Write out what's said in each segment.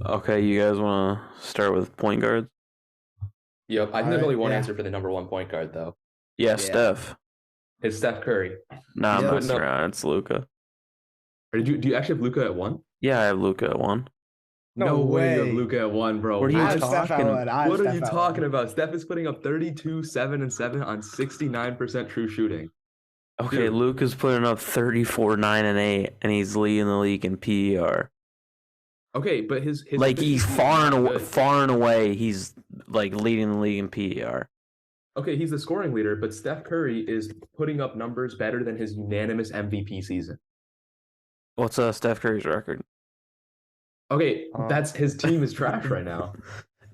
Okay, you guys want to start with point guards? Yep, I think All there's right. only one Yeah. answer for the number one point guard, though. Yeah, Yeah. Steph. It's Steph Curry. Nah, He's I'm Yep. putting messing up. around. It's Luca. Or do you actually have Luca at one? Yeah, I have Luca at one. No No way you have way. Luca at one, bro. What are you I have Steph at talking? one. I have What are Steph you at talking one. about? Steph is putting up 32, 7, and 7 on 69% true shooting. Okay, Dude. Luca's putting up 34, 9, and 8, and he's leading the league in PER. Okay, but his Like he's efficiency is not good. far and away, he's like leading the league in PER. Okay, he's the scoring leader, but Steph Curry is putting up numbers better than his unanimous MVP season. What's Steph Curry's record? Okay, that's his team is trash right now.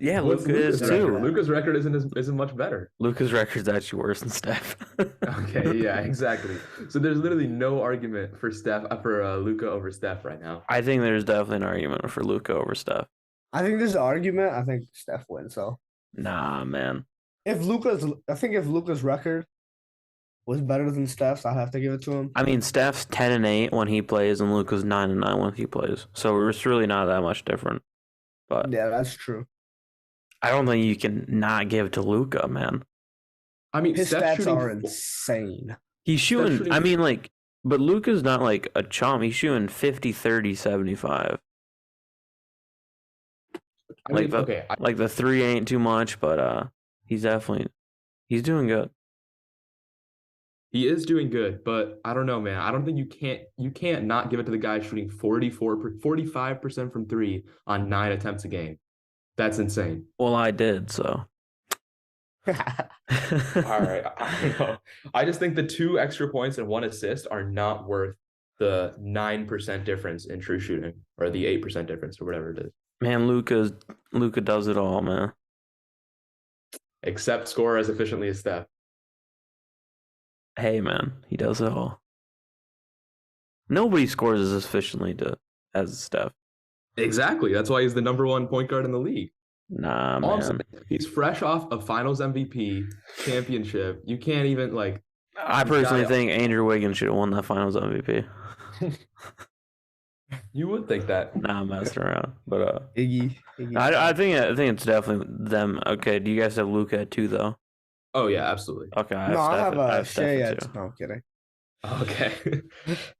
Yeah, What's Luca is Luka's record? too. Luka's record isn't much better. Luca's record's actually worse than Steph. Okay, yeah, exactly. So there's literally no argument for Luka over Steph right now. I think there's definitely an argument for Luca over Steph. I think there's an argument. I think Steph wins. So Nah, man. I think if Luca's record was better than Steph's, I'd have to give it to him. I mean, Steph's 10 and 8 when he plays, and Luca's 9 and 9 when he plays. So it's really not that much different. But Yeah, that's true. I don't think you can not give to Luca, man. I mean, His Steph's stats are shooting. insane. He's shooting. shooting- I mean, like, but Luca's not like a chump. He's shooting 50, 30, 75. I mean, Like like the three ain't too much, but he's doing good. he is doing good, but I don't know, man. I don't think you can't not give it to the guy shooting 45% from three on 9 attempts a game. That's insane. Well, I did so. All right, I don't know. I just think the 2 extra points and 1 assist are not worth the 9% difference in true shooting, or the 8% difference, or whatever it is. Man, Luca does it all, man. Except score as efficiently as Steph. Hey, man, he does it all. Nobody scores as efficiently as Steph. Exactly. That's why he's the number 1 point guard in the league. Nah, All I'm man. saying, he's fresh off a Finals MVP championship. You can't even like. I personally think Andrew Wiggins should have won that Finals MVP. You would think that. Nah, I'm messing around, but Iggy. I think it's definitely them. Okay, do you guys have Luca at 2 though? Oh yeah, absolutely. Okay, I No, I have Steph Shea at at 2. No, I'm kidding. Okay.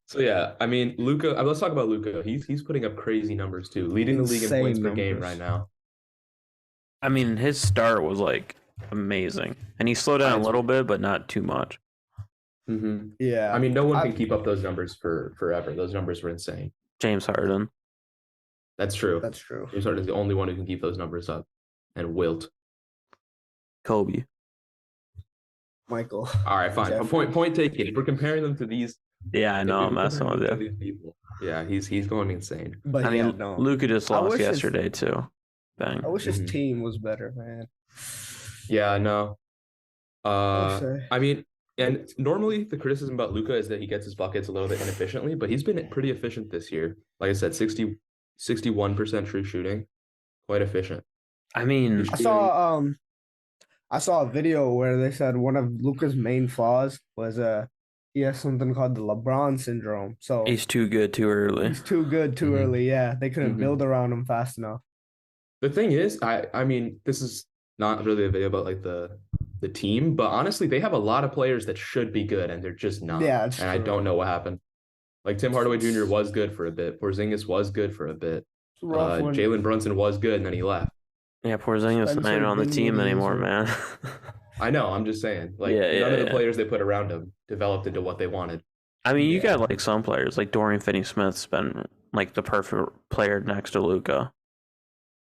So yeah, I mean Luka. Let's talk about Luka. He's putting up crazy numbers too, leading the league in Insane points per game numbers. right now. I mean, his start was like amazing, and he slowed down a little bit, but not too much. Mm-hmm. Yeah. I mean, no one can keep up those numbers for forever. Those numbers were insane. James Harden. That's true. That's true. James Harden is the only one who can keep those numbers up. And Wilt. Kobe. Michael. All right, fine. Jeff. Point taken. If we're comparing them to these, Yeah, I know. I'm messing with you. these people, yeah, he's going insane. But I mean, yeah, no. Luka just I lost wish his- yesterday too. Bang. I wish his Mhm. team was better, man. Yeah, no. say. I mean, and normally the criticism about Luka is that he gets his buckets a little bit inefficiently, but he's been pretty efficient this year. Like I said, 61% true shooting, quite efficient. I mean, I saw a video where they said one of Luca's main flaws was he has something called the LeBron syndrome. So he's too good too early. he's too good too Mhm. early. Yeah, they couldn't Mhm. build around him fast enough. The thing is, I mean, this is not really a video about like the team, but honestly, they have a lot of players that should be good and they're just not. Yeah, it's and I true. don't know what happened. Like Tim Hardaway Jr. was good for a bit. Porzingis was good for a bit. It's a rough one. Jalen Brunson was good and then he left. Yeah, Porzingis Spencer not even on the team Dinwiddie anymore, is- man. I know. I'm just saying. Like Yeah, none of the yeah. players they put around him developed into what they wanted. I mean, you Yeah. got like some players, like Dorian Finney-Smith's been like the perfect player next to Luka.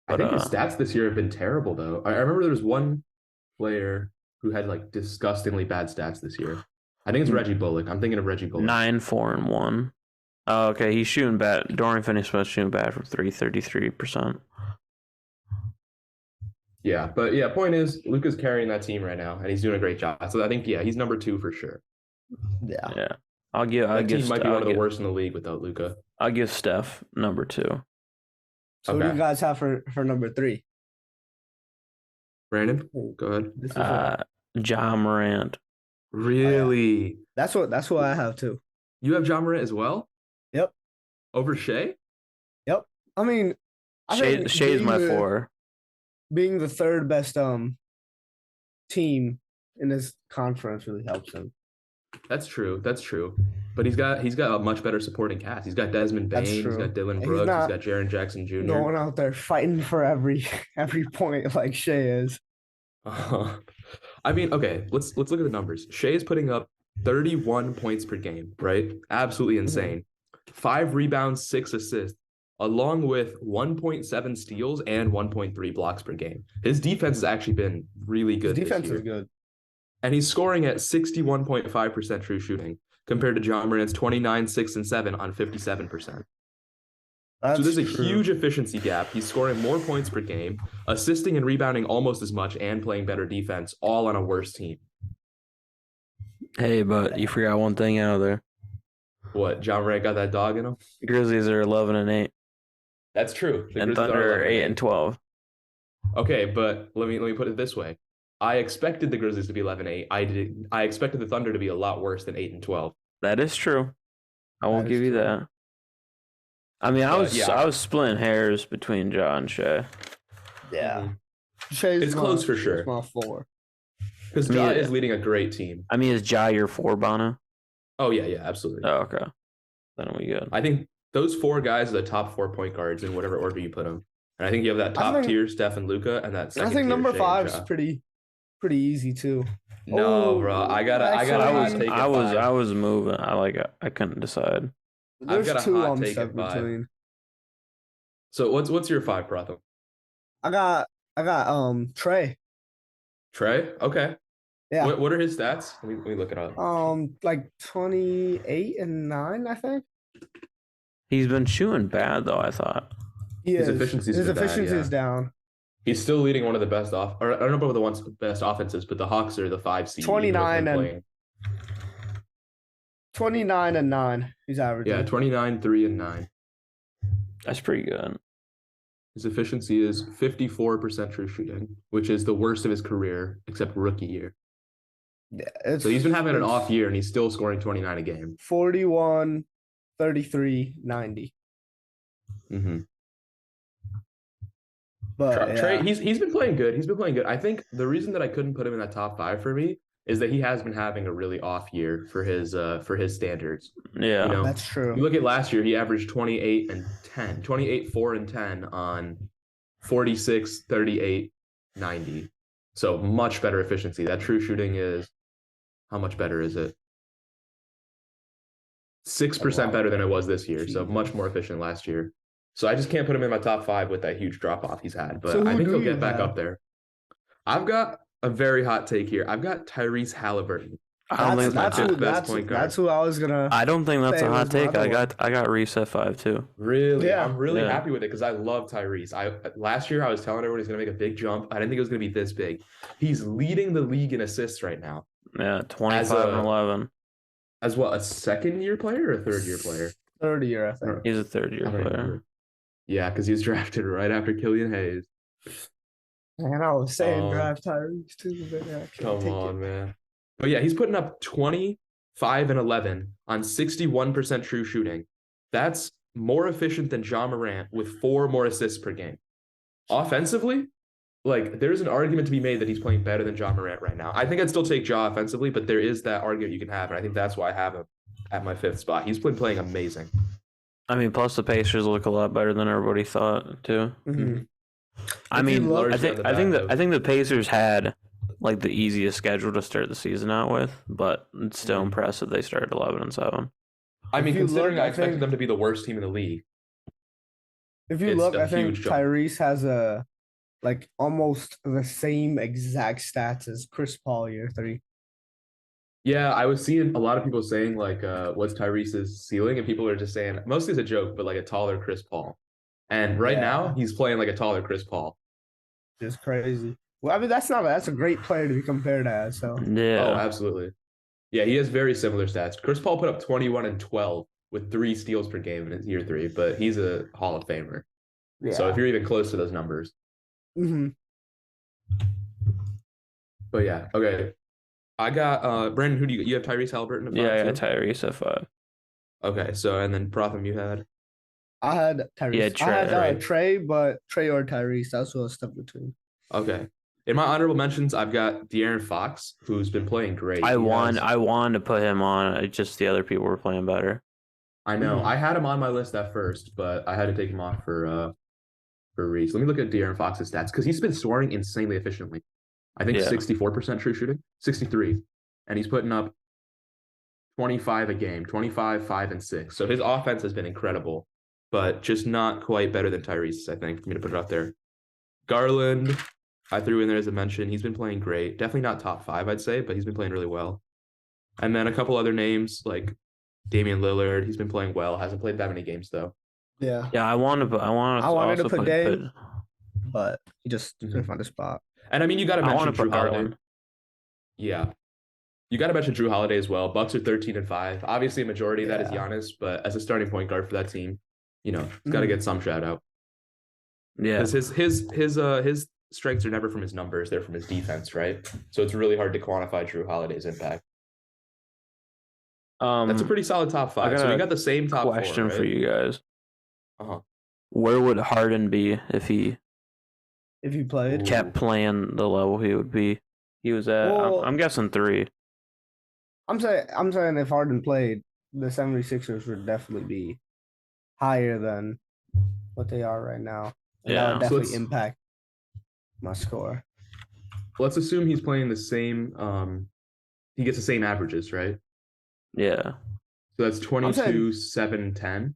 I think his stats this year have been terrible, though. I remember there was one player who had like disgustingly bad stats this year. I think it's Reggie Bullock. I'm thinking of Reggie Bullock. 9, 4, and 1. Oh, okay, he's shooting bad. Dorian Finney-Smith's shooting bad from 3, 33%. Yeah, but yeah, point is Luka's carrying that team right now, and he's doing a great job. So I think he's number 2 for sure. Yeah. Yeah, I'll give. That team might be one of the I'll worst in the league without Luka. give Steph number 2. So what do Okay. you guys have for number 3? Brandon, go ahead. This is Ja Morant. Really? that's what I have too. You have Ja Morant as well? Yep. Over Shea? I mean, I think Shea's my 4. being the third best team in this conference really helps him. That's true. That's true. But he's got a much better supporting cast. He's got Desmond That's Bain. He's true. got Dylan He's Brooks. He's not got Jaren Jackson Jr. Going out there fighting for every point like Shea is. I mean, okay, let's look at the numbers. Shea is putting up 31 points per game, right? Absolutely insane. 5 rebounds, 6 assists, along with 1.7 steals and 1.3 blocks per game. His defense has actually been really good. His defense this year. is good. And he's scoring at 61.5% true shooting compared to John Morant's 29, 6, and 7 on 57%. So there's a huge efficiency gap. He's scoring more points per game, assisting and rebounding almost as much, and playing better defense, all on a worse team. Hey, but you forgot one thing out of there. What? John Morant got that dog in him? The Grizzlies are 11-8. That's true. And Thunder are 8-12. Okay, but let me put it this way. I expected the Grizzlies to be 11-8. I expected the Thunder to be a lot worse than 8-12. That is true. I won't give you that. I mean, I was splitting hairs between Ja and Shea. Yeah. It's close for sure. My 4. Because Ja is leading a great team. I mean, is Ja your 4, Bono? Oh, yeah, absolutely. Oh, okay. Then we good. I think those 4 guys are the top 4 point guards in whatever order you put them. And I think you have that top tier, Steph and Luka, and that second I think tier, number Shea 5 and is Ja. pretty easy too. No, bro. I was moving. I couldn't decide. There's I've got a 2 hot on take at 5. between. So what's your 5, Pratham? I got Trey. Trey? Okay. Yeah. What are his stats? Let me look it up. Like 28 and 9, I think. He's been shooting bad though, I thought. His efficiency is down. He's still leading one of the best I don't know about the one's best offenses, but the Hawks are the 5 seed. 29 and 9. He's averaging. Yeah, 29, 3, and 9. That's pretty good. His efficiency is 54% true shooting, which is the worst of his career, except rookie year. Yeah, so he's been having an off year, and he's still scoring 29 a game. 41, 33, 90. Mm-hmm. But Trey, he's been playing good. He's been playing good. I think the reason that I couldn't put him in that top 5 for me is that he has been having a really off year for his standards. Yeah, you know? That's true. You look at last year, he averaged 28, 4, and 10 on 46, 38, 90. So much better efficiency. That true shooting is, how much better is it? 6% better than it was this year. So much more efficient last year. So I just can't put him in my top 5 with that huge drop off he's had. But I think he'll get back up there. I've got a very hot take here. I've got Tyrese Halliburton. I don't think that's who I was gonna. I don't think that's a hot take. I got Reese at 5 too. Really? Yeah. I'm really happy with it because I love Tyrese. Last year I was telling everyone he's gonna make a big jump. I didn't think it was gonna be this big. He's leading the league in assists right now. Yeah, 25 and 11. As well, a second-year player or a third-year player? Third year, I think. He's a third-year player. Yeah, because he was drafted right after Killian Hayes. Man, I was saying draft Tyrese too. But come on, man. But yeah, he's putting up 25 and 11 on 61% true shooting. That's more efficient than John Morant with 4 more assists per game. Offensively, like there's an argument to be made that he's playing better than John Morant right now. I think I'd still take Ja offensively, but there is that argument you can have, and I think that's why I have him at my 5th spot. He's been playing amazing. I mean, plus the Pacers look a lot better than everybody thought too. Mm-hmm. I mean, I think the Pacers had like the easiest schedule to start the season out with, but it's still impressive they started 11-7. I mean, considering I expected them to be the worst team in the league. If you look, I think Tyrese has almost the same exact stats as Chris Paul year 3. Yeah, I was seeing a lot of people saying what's Tyrese's ceiling, and people are just saying mostly as a joke, but like a taller Chris Paul. And right now he's playing like a taller Chris Paul. Just crazy. Well, I mean that's a great player to be compared as. So yeah, oh, absolutely. Yeah, he has very similar stats. Chris Paul put up 21 and 12 with 3 steals per game in his year 3, but he's a Hall of Famer. Yeah. So if you're even close to those numbers. Mm-hmm. But yeah, okay. I got Brandon. Who do you have? Tyrese Halliburton at 5? Yeah, I got Tyrese at 5. Okay, so and then Pratham you had. I had Tyrese. Yeah, I had Trey. Trey, but Trey or Tyrese. That's what I was stuck between. Okay. In my honorable mentions, I've got De'Aaron Fox, who's been playing great. I wanted to put him on. It's just the other people were playing better. I know. I had him on my list at first, but I had to take him off for Reese. Let me look at De'Aaron Fox's stats because he's been scoring insanely efficiently. I think 64% true shooting, 63, and he's putting up 25 a game, 25, 5, and 6. So his offense has been incredible, but just not quite better than Tyrese, I think, for me to put it up there. Garland, I threw in there as a mention. He's been playing great. Definitely not top 5, I'd say, but he's been playing really well. And then a couple other names like Damian Lillard. He's been playing well. Hasn't played that many games though. Yeah. Yeah, I wanted to put Dame, but he just couldn't find a spot. And I mean, you got to mention Drew Holiday. Garland. Yeah. You got to mention Drew Holiday as well. Bucks are 13-5. Obviously, a majority of that is Giannis, but as a starting point guard for that team, he's got to get some shout out. Yeah. Because his strengths are never from his numbers; they're from his defense, right? So it's really hard to quantify Drew Holiday's impact. That's a pretty solid top 5. So we got the same top question 4, right? for you guys. Uh-huh. Where would Harden be if he played? kept playing the level he would be? He was at. I'm guessing 3. I'm saying if Harden played, the 76ers would definitely be higher than what they are right now. And that would definitely impact my score. Let's assume he's playing the same. He gets the same averages, right? Yeah. So that's 22, 7, 10.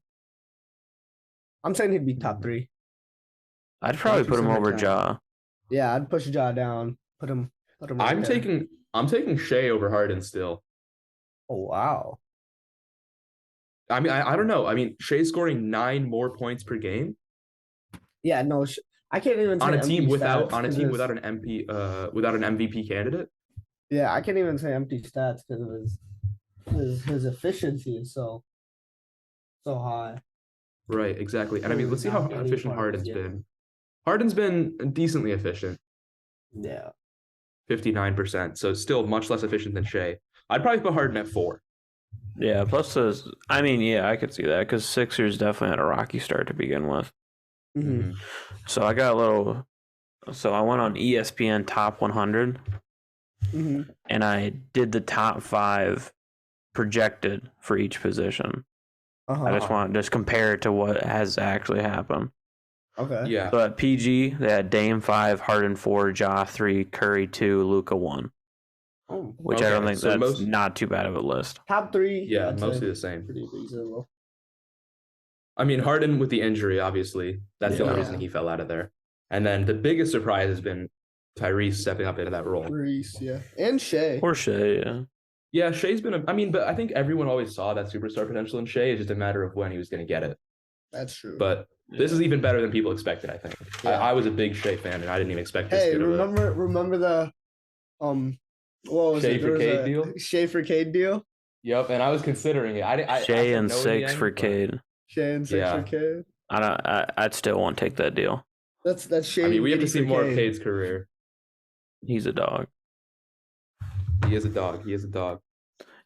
I'm saying he'd be top 3. I'd probably put him over Ja. Yeah, I'd push Ja down. Put him. I'm taking Shea over Harden still. Oh wow. I mean, I don't know. I mean, Shea's scoring 9 more points per game. Yeah, no, I can't even say on a team without an MVP candidate. Yeah, I can't even say empty stats because of his efficiency is so high. Right, exactly. And I mean, let's see how efficient Harden's been. Harden's been decently efficient. Yeah. 59%. So it's still much less efficient than Shea. I'd probably put Harden at 4. Yeah, plus I could see that because Sixers definitely had a rocky start to begin with. Mm-hmm. So I went on ESPN Top 100, and I did the top 5 projected for each position. I just want to compare it to what has actually happened. Okay. Yeah. So at PG, they had Dame 5, Harden 4, Ja 3, Curry 2, Luka 1. Oh, which I don't think that's not too bad of a list. Top 3. Yeah, mostly the same. Pretty reasonable. I mean, Harden with the injury, obviously, that's the only reason he fell out of there. And then the biggest surprise has been Tyrese stepping up into that role. Tyrese, yeah. And Shea. Or Shea, yeah. Yeah, Shea's been but I think everyone always saw that superstar potential in Shea. It's just a matter of when he was going to get it. That's true. But this is even better than people expected, I think. Yeah. I was a big Shea fan, and I didn't even expect this. Hey, remember the what was Shea for Cade deal? Shea for Cade deal? Yep, and I was considering it. Shea and 6 for Cade. Shea and 6 for Cade. I'd still want to take that deal. That's Shea. I mean, we have to see more of Cade's career. He's a dog. He is a dog.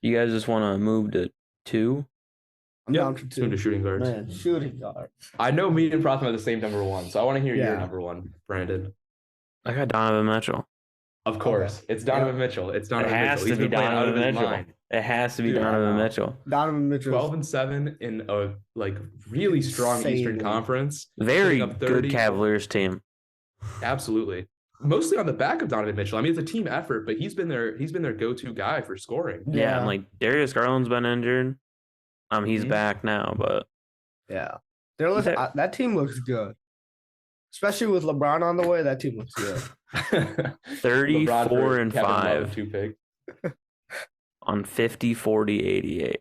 You guys just want to move to 2? I'm down for 2. Move to shooting guards. Man, shooting guard. I know me and Protham are the same number 1, so I want to hear your number 1, Brandon. I got Donovan Mitchell. Of course. It's Donovan Mitchell. It's Donovan Mitchell. It has to be Donovan Mitchell. It has to be Donovan Mitchell. Donovan Mitchell. 12-7 in a really strong Eastern Conference. Very good Cavaliers team. Absolutely. Mostly on the back of Donovan Mitchell. I mean, it's a team effort, but he's been their go-to guy for scoring. Yeah, and Darius Garland's been injured. He's back now, but yeah, that team looks good. Especially with LeBron on the way, that team looks good. 34-5 on 50, 40, 88.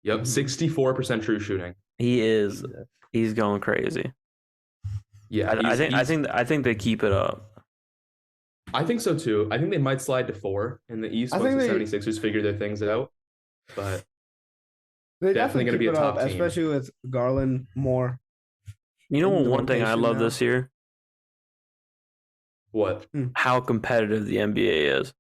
Yep, 64% true shooting. He's going crazy. Yeah, I think they keep it up. I think so too. I think they might slide to 4 in the East once the 76ers figure their things out. But they're definitely going to be a top team, especially with Garland more. You know one thing I love this year? What? How competitive the NBA is.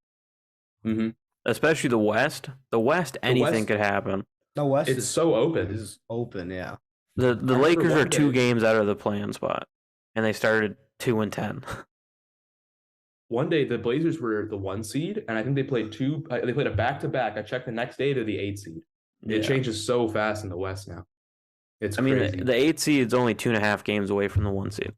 Mm-hmm. Especially the West. The West, anything could happen. The West is so open. Is open, yeah. The Lakers are 2 games out of the play-in spot, and they started 2-10. One day the Blazers were the 1 seed, and I think they played a back-to-back. I checked the next day to the 8 seed. It changes so fast in the West now. It's crazy. The 8 seed is only 2.5 games away from the 1 seed.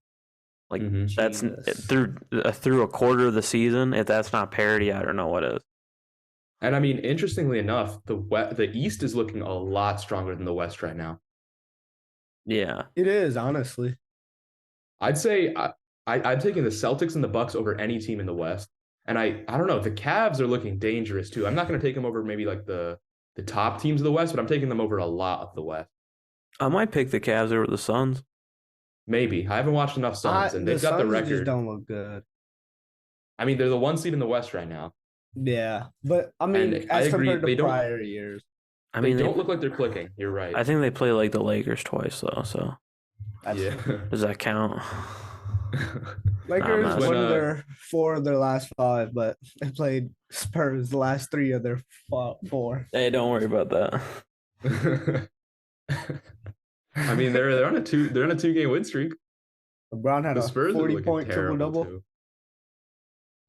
Like that's through a quarter of the season. If that's not parity, I don't know what is. And I mean, interestingly enough, the East is looking a lot stronger than the West right now. Yeah, it is, honestly. I'd say I'm taking the Celtics and the Bucks over any team in the West. And I don't know, the Cavs are looking dangerous too. I'm not going to take them over maybe like the top teams of the West, but I'm taking them over a lot of the West. I might pick the Cavs over the Suns. Maybe. I haven't watched enough Suns, and they've got the record. Just don't look good. I mean, they're the 1 seed in the West right now. Yeah, but I mean, as compared to prior years. I mean, they don't look like they're clicking. You're right. I think they play like the Lakers twice, though. So, yeah. Does that count? Lakers won their 4 of their last 5, but they played Spurs the last 3 of their 4. Hey, don't worry about that. I mean, they're on a 2-game win streak. LeBron had a 40-point triple-double.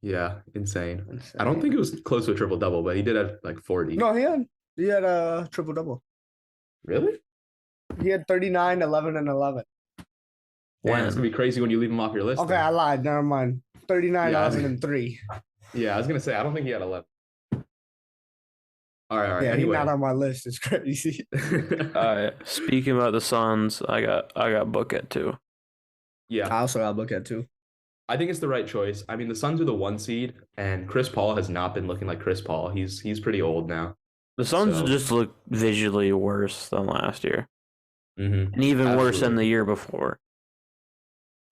Yeah, insane. I don't think it was close to a triple-double, but he did have like 40. No, he had a triple-double. Really? He had 39, 11, and 11. Yeah, it's going to be crazy when you leave him off your list. Okay, I lied. Never mind. 39, 11, and 3. Yeah, I was going to say, I don't think he had 11. All right. Yeah, anyway. He's not on my list. It's crazy. All right. Speaking about the Suns, I got Bookett too. Yeah. I also got Bookett too. I think it's the right choice. I mean, the Suns are the 1 seed, and Chris Paul has not been looking like Chris Paul. He's pretty old now. The Suns just look visually worse than last year. Mm-hmm. And even worse than the year before.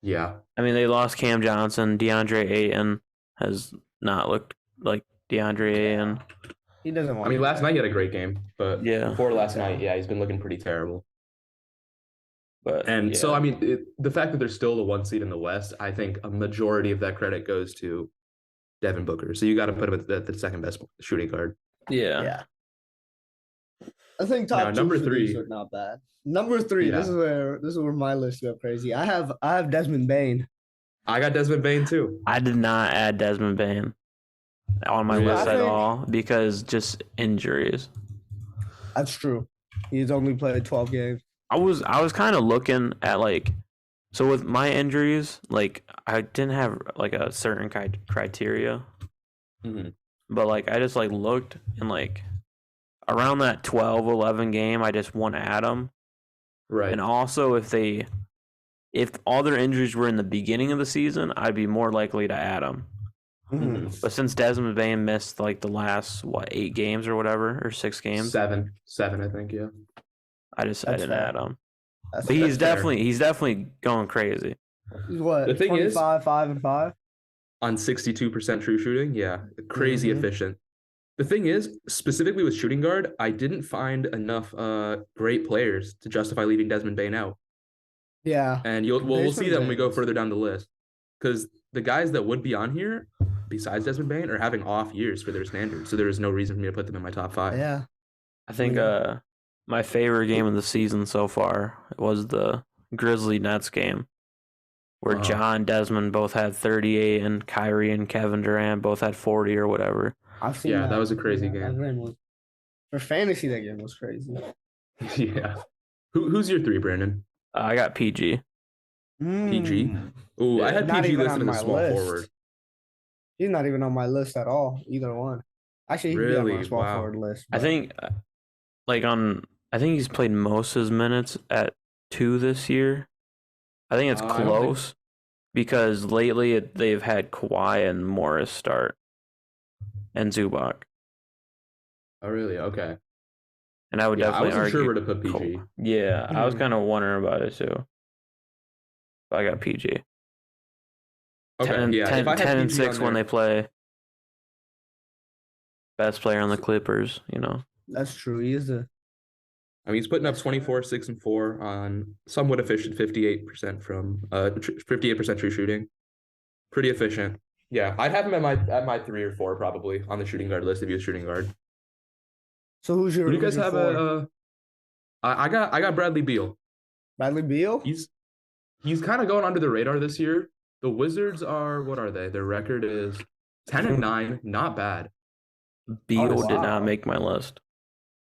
Yeah. I mean, they lost Cam Johnson. DeAndre Ayton has not looked like DeAndre Ayton. He doesn't want. I mean, last night he had a great game, but before last night, he's been looking pretty terrible. So, I mean, the fact that they're still the 1 seed in the West, I think a majority of that credit goes to Devin Booker. So you got to put him at the second best shooting guard. Yeah. I think top number 3 are not bad. Number 3, this is where my list got crazy. I have Desmond Bane. I got Desmond Bane too. I did not add Desmond Bane on my list at all because just injuries. That's true. He's only played 12 games. I was kind of looking at so with my injuries, I didn't have a certain criteria, but I just looked and around that 12-11 game, I just want to add them. Right. And also if all their injuries were in the beginning of the season, I'd be more likely to add them. Mm-hmm. But since Desmond Bane missed the last 8 games or whatever, or 6 games, 7 I think, yeah. I didn't add him. But he's definitely going crazy. He's what? The thing is, 5-5 on 62% true shooting, crazy efficient. The thing is, specifically with shooting guard, I didn't find enough great players to justify leaving Desmond Bane out. Yeah, and we'll see that when we go further down the list, because the guys that would be on here, besides Desmond Bane, are having off years for their standards. So there is no reason for me to put them in my top 5. Yeah, I think my favorite game of the season so far was the Grizzly Nets game, where John Desmond both had 38 and Kyrie and Kevin Durant both had 40 or whatever. I've seen that was a crazy game. For fantasy, that game was crazy. Yeah. Who's your 3, Brandon? I got PG. PG? Ooh, I had PG listed as a small forward. He's not even on my list at all, either one. Actually, he could be on my small forward list. But I think, I think he's played most of his minutes at 2 this year. I think it's close because lately they've had Kawhi and Morris start and Zubac. Oh, really? Okay. And I would definitely argue. I wasn't sure where to put PG. Yeah, I was kind of wondering about it too. But I got PG. Okay, 10 and 6 when they play. Best player on the Clippers, That's true. He is he's putting up 24, 6, and 4 on somewhat efficient 58% from 58% true shooting. Pretty efficient. Yeah, I'd have him at my 3 or 4 probably on the shooting guard list if he was shooting guard. So who's your? Do you guys have I got Bradley Beal. Bradley Beal? He's kind of going under the radar this year. The Wizards are, what are they? Their record is 10-9, not bad. Beal did not make my list.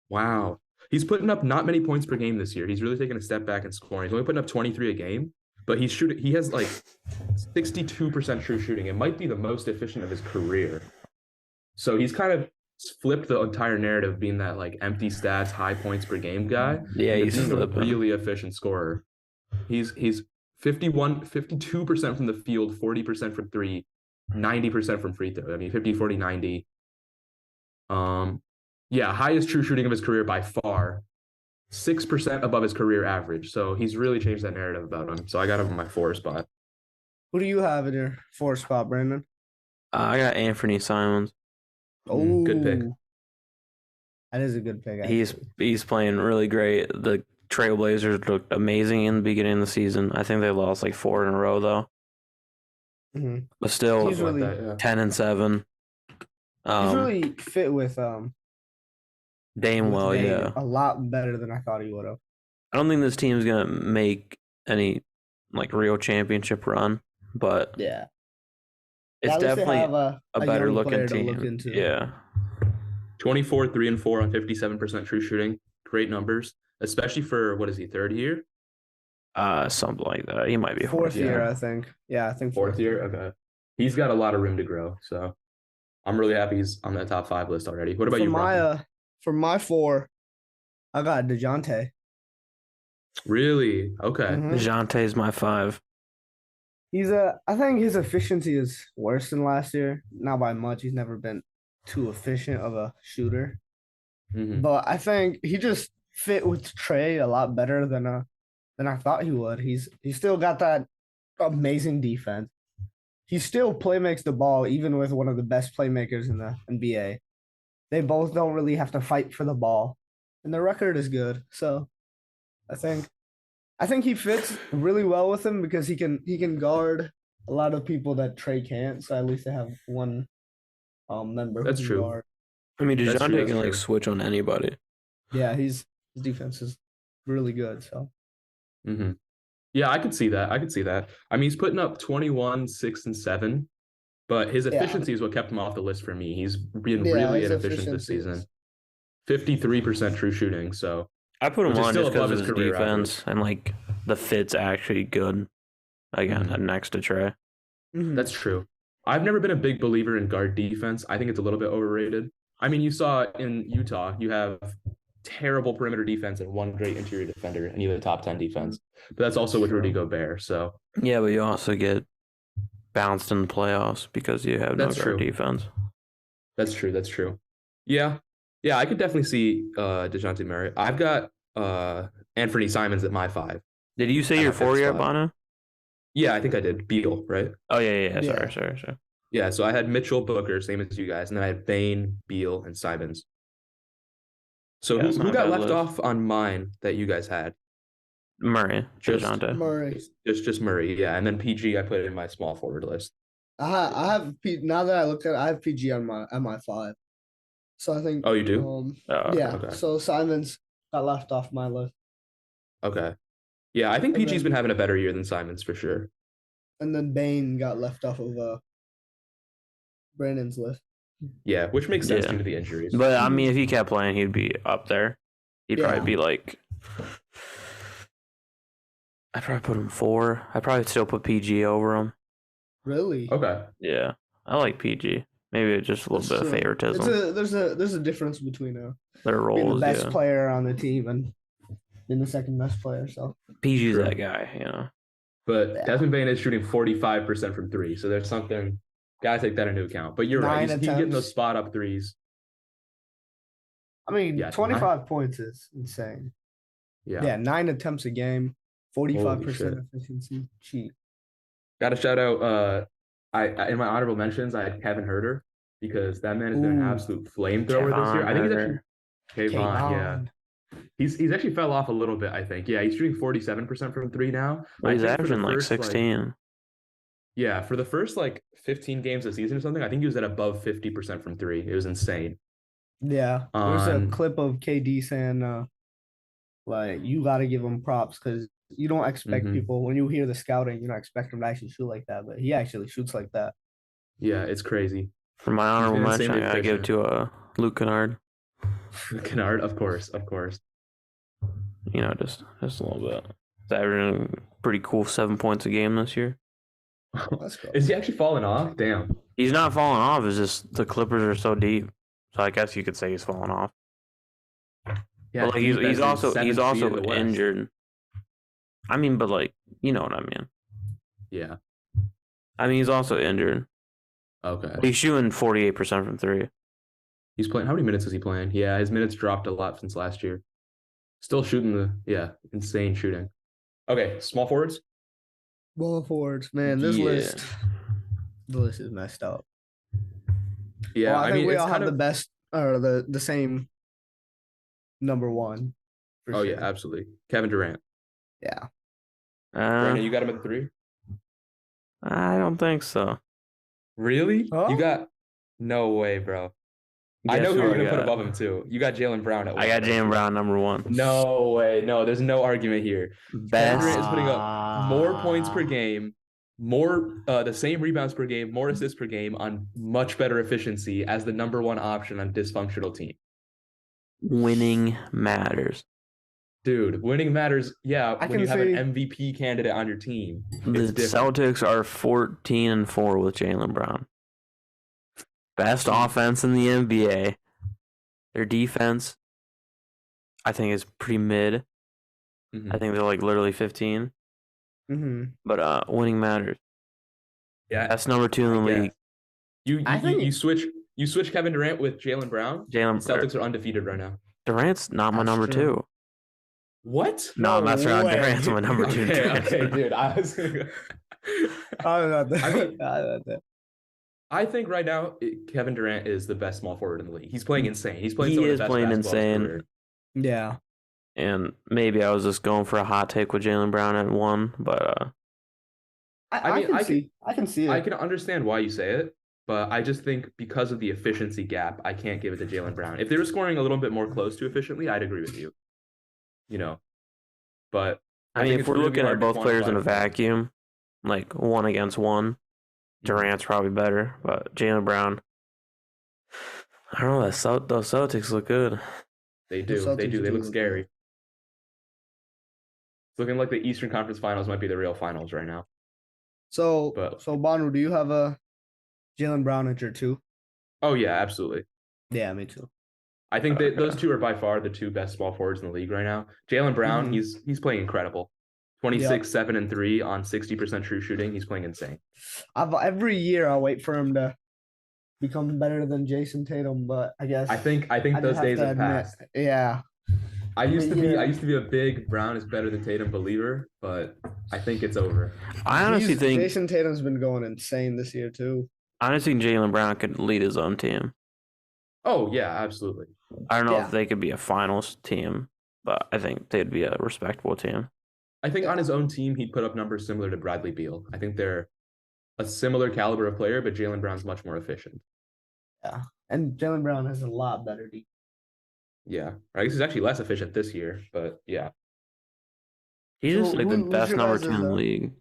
Wow. He's putting up not many points per game this year. He's really taking a step back in scoring. He's only putting up 23 a game, but he has like 62% true shooting. It might be the most efficient of his career. So he's kind of flipped the entire narrative of being that like empty stats, high points per game guy. Yeah, he's a really efficient scorer. He's 52% from the field, 40% from three, 90% from free throw. I mean, 50, 40, 90. Yeah, highest true shooting of his career by far. 6% above his career average. So he's really changed that narrative about him. So I got him in my 4 spot. Who do you have in your 4 spot, Brandon? I got Anthony Simons. Oh, good pick. That is a good pick. Actually. He's playing really great. The Trailblazers looked amazing in the beginning of the season. I think they lost like 4 in a row though. Mm-hmm. But still, he's really, 10-7. He's really fit with Dame well, yeah. A lot better than I thought he would have. I don't think this team's gonna make any like real championship run, but yeah, it's definitely a better looking team. Look into. Yeah. 24, 3-4 on 57% true shooting. Great numbers, especially for what is he, 3rd year? Something like that. He might be 4th year, I think. Yeah, I think 4th year. Okay, he's got a lot of room to grow. So I'm really happy he's on that top 5 list already. What about you, Rob? For my 4, I got DeJounte. Really? Okay. Mm-hmm. DeJounte's my 5. I think his efficiency is worse than last year. Not by much. He's never been too efficient of a shooter. Mm-hmm. But I think he just fit with Trey a lot better than I thought he would. He's still got that amazing defense. He still playmakes the ball even with one of the best playmakers in the NBA. They both don't really have to fight for the ball, and the record is good. So, I think he fits really well with him because he can guard a lot of people that Trey can't. So at least they have one member. That's true. Guard. I mean, DeJounte can like switch on anybody. Yeah, his defense is really good. So. Mm-hmm. Yeah, I could see that. I mean, he's putting up 21, 6, and 7. But his efficiency is what kept him off the list for me. He's been really inefficient this season. 53% true shooting. So I put him on just because of his defense and like the fit's actually good. Again, next to Trey. Mm-hmm. That's true. I've never been a big believer in guard defense. I think it's a little bit overrated. I mean, you saw in Utah, you have terrible perimeter defense and one great interior defender, and you have a top 10 defense. But that's also with Rudy Gobert. So yeah, but you also get bounced in the playoffs because you have no guard defense. That's true. Yeah, I could definitely see DeJounte Murray. I've got Anthony Simons at my 5. Did you say your 4 yet, Bono? Yeah, I think I did. Beal, right? Oh yeah. Sorry. Yeah, so I had Mitchell, Booker, same as you guys, and then I had Bane, Beal, and Simons. So who got left off on mine that you guys had? Murray. DeJounte. Murray. Just Murray, yeah. And then PG I put in my small forward list. I have now that I looked at it, I have PG on my 5. So I think. Oh, you do? Yeah. Okay. So Simons got left off my list. Okay. Yeah, I think PG's been having a better year than Simons for sure. And then Bane got left off of Brandon's list. Yeah, which makes sense due to the injuries. But I mean, if he kept playing, he'd be up there. He'd probably be like. I'd probably put him 4. I'd probably still put PG over him. Really? Okay. Yeah, I like PG. Maybe just a little bit of favoritism. There's a difference between their roles. Being the best player on the team and being the second best player. So PG's that guy, But Desmond Bane is shooting 45% from 3, so there's something. Gotta take that into account. But you're right. He's getting those spot up threes. I mean, 25 points is insane. Yeah, 9 attempts a game, 45% efficiency. Cheap. Got to shout out. I in my honorable mentions, I had Kevin Huerter because that man has been an absolute flamethrower this year. I think he's actually Kayvon. Yeah, he's actually fell off a little bit. I think. Yeah, he's shooting 47% from 3 now. Well, he's averaging like 16. Yeah, for the first 15 games of the season or something, I think he was at above 50% from 3. It was insane. Yeah, there's a clip of KD saying, you got to give him props because you don't expect people when you hear the scouting, you don't expect him to actually shoot like that, but he actually shoots like that. Yeah, it's crazy. For my honorable mention, I gotta give to Luke Kennard. Kennard, of course. You know, just a little bit. He's averaging pretty cool 7 points a game this year. That's cool. Is he actually falling off? Damn. He's not falling off. It's just the Clippers are so deep. So I guess you could say he's falling off. Yeah, but like he's also injured. I mean, but like, you know what I mean. Yeah. I mean, he's also injured. Okay. He's shooting 48% from three. He's playing. How many minutes is he playing? Yeah, his minutes dropped a lot since last year. Still shooting insane shooting. Okay, small forwards. Small forwards, man. The list is messed up. Yeah, well, I think we all have the best or the same number one. Oh, sure. Yeah, absolutely. Kevin Durant. Yeah. Brandon, you got him at 3? I don't think so. Really? Huh? You got no way, bro. I know who you're gonna put above him too. You got Jaylen Brown at 1. I got Jaylen Brown number 1. No way. No, there's no argument here. Best. Durant is putting up more points per game, more the same rebounds per game, more assists per game on much better efficiency as the number 1 option on dysfunctional team. Winning matters. Dude, winning matters. Yeah, when you have an MVP candidate on your team. The Celtics are 14-4 with Jaylen Brown. Best offense in the NBA. Their defense, I think, is pretty mid. I think they're like literally 15. But winning matters. Yeah, that's number 2 in the league. You switch Kevin Durant with Jaylen Brown. Celtics are undefeated right now. Durant's not my number 2. What? No, I'm not sure. Durant's my number 2. Okay, dude. I was gonna I think right now Kevin Durant is the best small forward in the league. He's playing insane. He's playing. He is playing insane. Yeah. And maybe I was just going for a hot take with Jaylen Brown at 1, but I can see it. I can understand why you say it, but I just think because of the efficiency gap, I can't give it to Jaylen Brown. If they were scoring a little bit more close to efficiently, I'd agree with you. You know, but I mean, if we're looking at both players in a vacuum, like 1 against 1, Durant's probably better, but Jaylen Brown, I don't know. Those Celtics look good. They do. They look scary. It's looking like the Eastern Conference Finals might be the real finals right now. So Banu, do you have a Jaylen Brown at your 2? Oh yeah, absolutely. Yeah, me too. I think that those two are by far the 2 best small forwards in the league right now. Jaylen Brown, he's playing incredible. 26, 7, and 3 on 60% true shooting. He's playing insane. Every year I wait for him to become better than Jason Tatum, but I guess I think those days have passed. Yeah. I used to be a big Brown is better than Tatum believer, but I think it's over. I honestly think Jason Tatum's been going insane this year too. I honestly think Jaylen Brown could lead his own team. Oh yeah, absolutely. I don't know if they could be a finals team, but I think they'd be a respectable team. I think on his own team, he'd put up numbers similar to Bradley Beal. I think they're a similar caliber of player, but Jaylen Brown's much more efficient. Yeah, and Jaylen Brown has a lot better defense. Yeah, I guess he's actually less efficient this year, but yeah. He's just like the best number 2 in the league.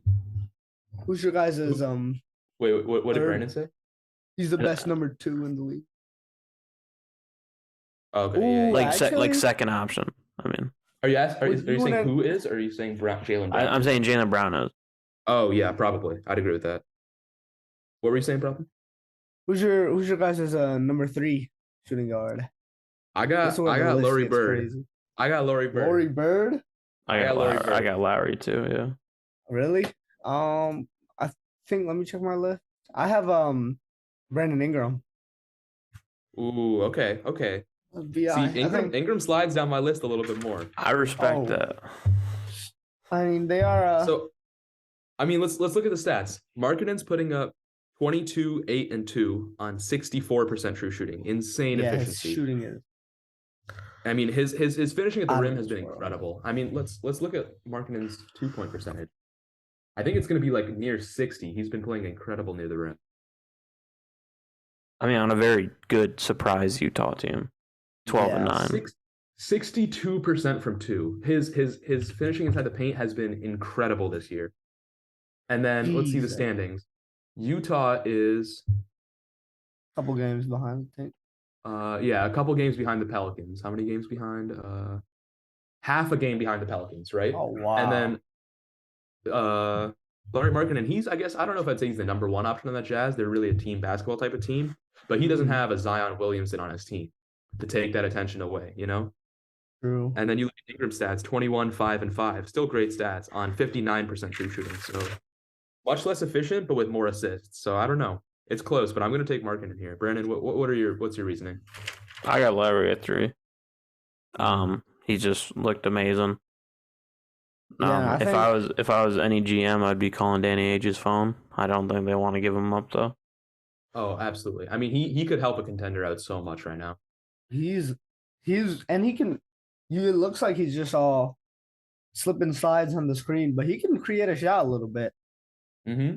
Who's your guys' Wait, what did Brandon say? He's the best number 2 in the league. Okay, Ooh, like second option. I mean, are you saying who is, or are you saying Jaylen Brown? I'm saying Jaylen Brown is. Oh yeah, probably. I'd agree with that. What were you saying, probably? Who's your guys' number 3 shooting guard? I got Larry Bird. Crazy. I got Larry Bird. Larry Bird? I got Lowry too, yeah. Really? I think let me check my list. I have Brandon Ingram. Ooh, okay. See, Ingram slides down my list a little bit more. I respect that. I mean, they are. So, I mean, let's look at the stats. Markkanen's putting up 22, 8, and 2 on 64% true shooting. Insane efficiency. His shooting is. I mean, his finishing at the rim has been incredible. I mean, let's look at Markkanen's 2-point percentage. I think it's going to be like near 60. He's been playing incredible near the rim. I mean, on a very good surprise Utah team. 12-9. 62% from two. His finishing inside the paint has been incredible this year. And then let's see the standings. Utah is a couple games behind, I think. Yeah, a couple games behind the Pelicans. How many games behind? Half a game behind the Pelicans, right? Oh wow. And then Lauri Markkanen, I guess I don't know if I'd say he's the number one option on that Jazz. They're really a team basketball type of team, but he doesn't have a Zion Williamson on his team to take that attention away, you know? True. And then you look at Ingram stats, 21, 5, and 5. Still great stats on 59% true shooting. So much less efficient, but with more assists. So I don't know. It's close, but I'm going to take Markkanen here. Brandon, what's your reasoning? I got Lowry at 3. He just looked amazing. Yeah, if I was any GM, I'd be calling Danny Ainge's phone. I don't think they want to give him up though. Oh, absolutely. I mean, he could help a contender out so much right now. He's and he can. It looks like he's just all slipping slides on the screen, but he can create a shot a little bit. Mm-hmm.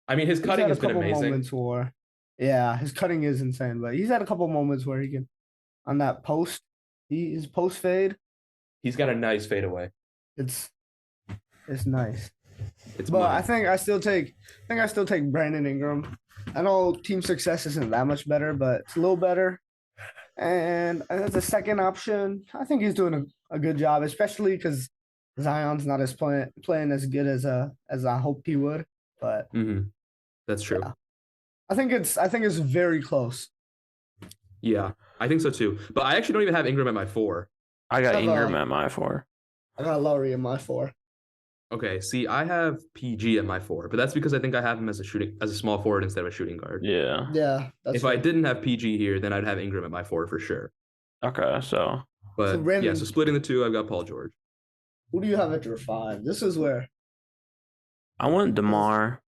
I mean, his cutting has been amazing. His cutting is insane, but he's had a couple moments where he can, on that post, his post fade. He's got a nice fadeaway. It's nice. I think I still take Brandon Ingram. I know team success isn't that much better, but it's a little better. And as a second option, I think he's doing a good job, especially because Zion's not playing as good as I hoped he would. But that's true. Yeah. I think it's very close. Yeah, I think so too. But I actually don't even have Ingram at my 4. I got Ingram at my 4. I got Lowry at my 4. Okay, see, I have PG at my 4, but that's because I think I have him as a small forward instead of a shooting guard. Yeah. Yeah. If I didn't have PG here, then I'd have Ingram at my 4 for sure. Okay, so. But Brandon, so splitting the 2, I've got Paul George. Who do you have at your 5? This is where. I want DeMar.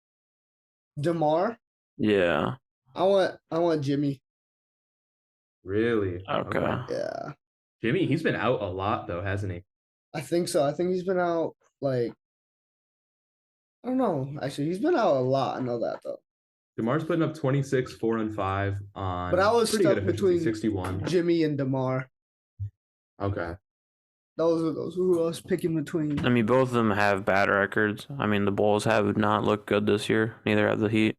DeMar? Yeah. I want Jimmy. Really? Okay. Yeah. Jimmy, he's been out a lot though, hasn't he? I think so. I think he's been out I don't know. Actually, he's been out a lot. I know that though. DeMar's putting up 26, 4, and 5 on. But I was stuck between 61. Jimmy and DeMar. Okay. Those who I was picking between. I mean, both of them have bad records. I mean, the Bulls have not looked good this year. Neither have the Heat.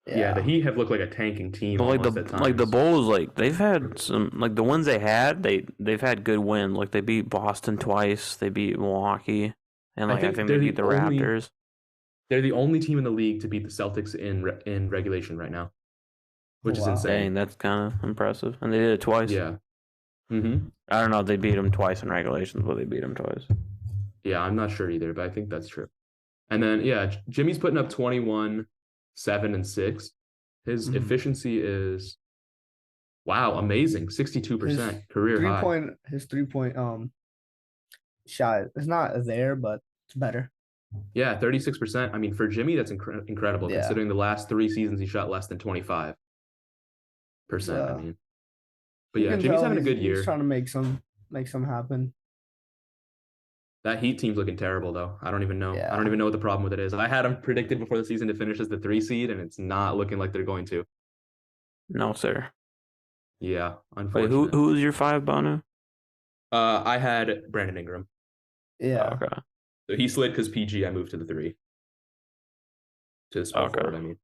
Yeah, the Heat have looked like a tanking team. But the Bulls, they've had some the ones they had, they've had good wins. Like they beat Boston twice, they beat Milwaukee, and I think they beat the Raptors. They're the only team in the league to beat the Celtics in regulation right now, which is insane. Dang, that's kind of impressive, and they did it twice. Yeah. I don't know if they beat them twice in regulations, but they beat them twice. Yeah, I'm not sure either, but I think that's true. And then Jimmy's putting up 21, 7, and 6. His efficiency is amazing, 62% career high. His 3-point shot is not there, but it's better. Yeah, 36%. I mean, for Jimmy, that's incredible considering the last 3 seasons he shot less than 25%. I mean, but yeah, Jimmy's having a good year. He's trying to make some happen. That Heat team's looking terrible, though. I don't even know. Yeah. I don't even know what the problem with it is. I had them predicted before the season to finish as the 3 seed, and it's not looking like they're going to. No, sir. Yeah, unfortunately. Wait, who was your 5, Banu? I had Brandon Ingram. Yeah. Oh, okay. So he slid because PG, I moved to the 3. To the small forward, I mean.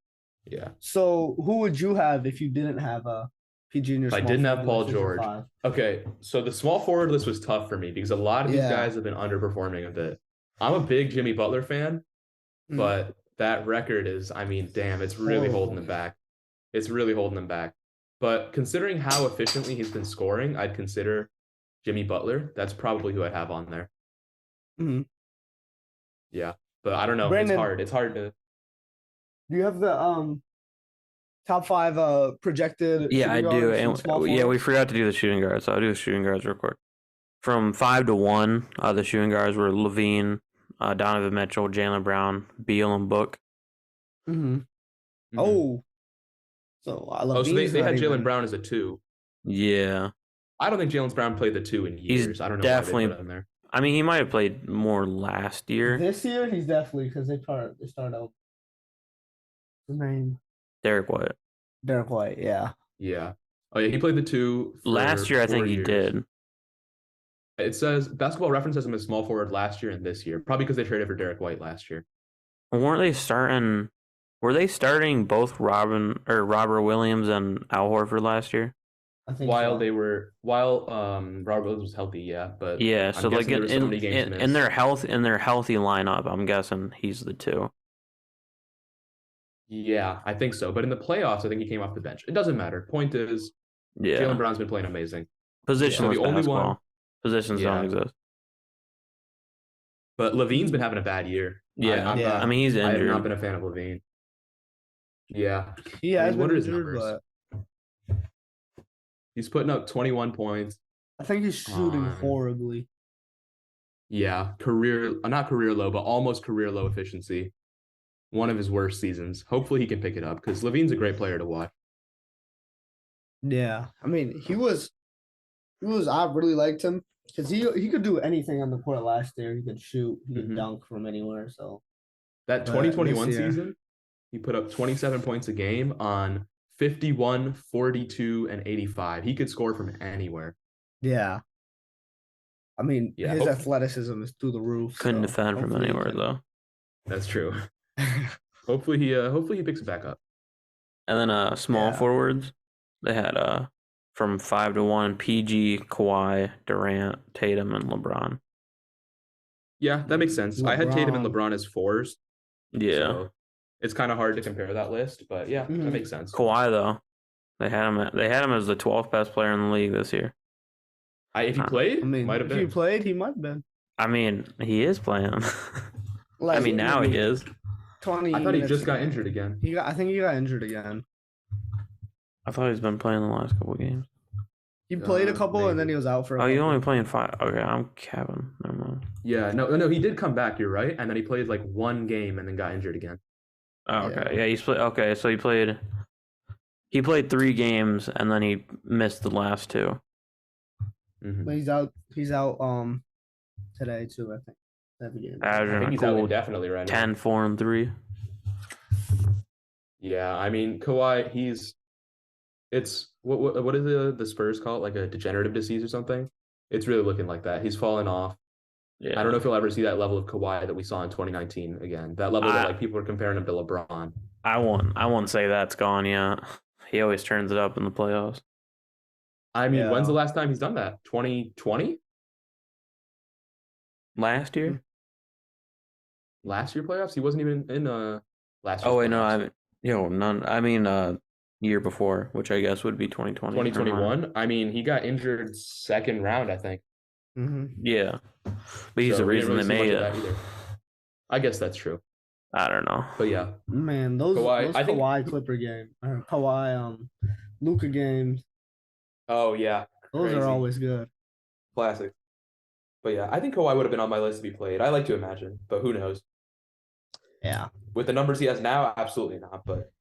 Yeah. So who would you have if you didn't have a PG in your I didn't have Paul George. Okay, so the small forward list was tough for me because a lot of these guys have been underperforming a bit. I'm a big Jimmy Butler fan, but that record is, I mean, damn, it's really holding them back. It's really holding them back. But considering how efficiently he's been scoring, I'd consider Jimmy Butler. That's probably who I'd have on there. Yeah, but I don't know. Brandon, it's hard to. Do you have the top 5 projected? Yeah, I do. And we forgot to do the shooting guards. So I'll do the shooting guards real quick. From 5 to 1, the shooting guards were Levine, Donovan Mitchell, Jaylen Brown, Beal, and Book. Oh, so they had Jaylen Brown as a 2. Yeah, I don't think Jaylen Brown played the 2 in years. I don't know. Definitely. Why they put him there. I mean, he might have played more last year. This year, he's definitely because they start out. His name. Derek White. Yeah. Yeah. Oh yeah, he played the 2 last year. I think he did. It says Basketball Reference has him as small forward last year and this year, probably because they traded for Derek White last year. Weren't they starting? Were they starting both Robert Williams and Al Horford last year? I think While so. they were Robert Williams was healthy, yeah, but Yeah, so I'm like guessing there were so many games in their missed. healthy lineup, I'm guessing he's the two. Yeah, I think so. But in the playoffs, I think he came off the bench. It doesn't matter. Point is, Yeah, Jaylen Brown's been playing amazing. positionless So the only basketball. one, Positions don't yeah. exist. But LaVine's been having a bad year. Yeah, Yeah. I mean he's I have injured. not been a fan of LaVine. Yeah, He has what been are his injured, numbers? but He's putting up 21 points. I think he's shooting horribly. Yeah, not career low, but almost career low efficiency. One of his worst seasons. Hopefully he can pick it up because LaVine's a great player to watch. Yeah, I mean he was. I really liked him because he could do anything on the court last year. He could shoot, he could dunk from anywhere. So that 2021 season, he put up 27 points a game on 51, 42, and 85. He could score from anywhere. Yeah. I mean, his athleticism is through the roof. Couldn't defend from anywhere though. That's true. hopefully he picks it back up. And then small forwards, they had from 5-1 PG, Kawhi, Durant, Tatum, and LeBron. Yeah, that makes sense. I had Tatum and LeBron as fours. Yeah. So it's kind of hard to compare that list, but yeah, that makes sense. Kawhi though, they had him as the 12th best player in the league this year. If he played, might have been. If he played, he might have been. I mean, he is playing. I mean, now he is. 20. I thought he just got injured again. I think he got injured again. I thought he's been playing the last couple of games. He played a couple and then he was out for. He's only playing 5. Okay, I'm Kevin. Never mind. Yeah, no, he did come back. You're right, and then he played like one game and then got injured again. Oh, okay, yeah, he's played. Okay, so he played 3 games and then he missed the last 2. But he's out. He's out. Today too. I think. I think he's out indefinitely right now. 10, 4, and 3. Yeah, I mean Kawhi. It's what is the Spurs call it? Like a degenerative disease or something? It's really looking like that. He's fallen off. Yeah. I don't know if you'll ever see that level of Kawhi that we saw in 2019 again. That level that like people are comparing him to LeBron. I won't say that's gone yet. He always turns it up in the playoffs. I mean, when's the last time he's done that? 2020? Last year? Last year playoffs? He wasn't even in last year. Oh wait, playoffs. No, none. I mean, year before, which I guess would be 2020. 2021. I mean, he got injured second round, I think. Yeah, but he's the reason they made it. I guess that's true. I don't know, but yeah, man, those Kawhi Clipper game, or Kawhi Luka games. Oh yeah, those are always good. Classic. But yeah, I think Kawhi would have been on my list to be played. I like to imagine, but who knows? Yeah, with the numbers he has now, absolutely not. But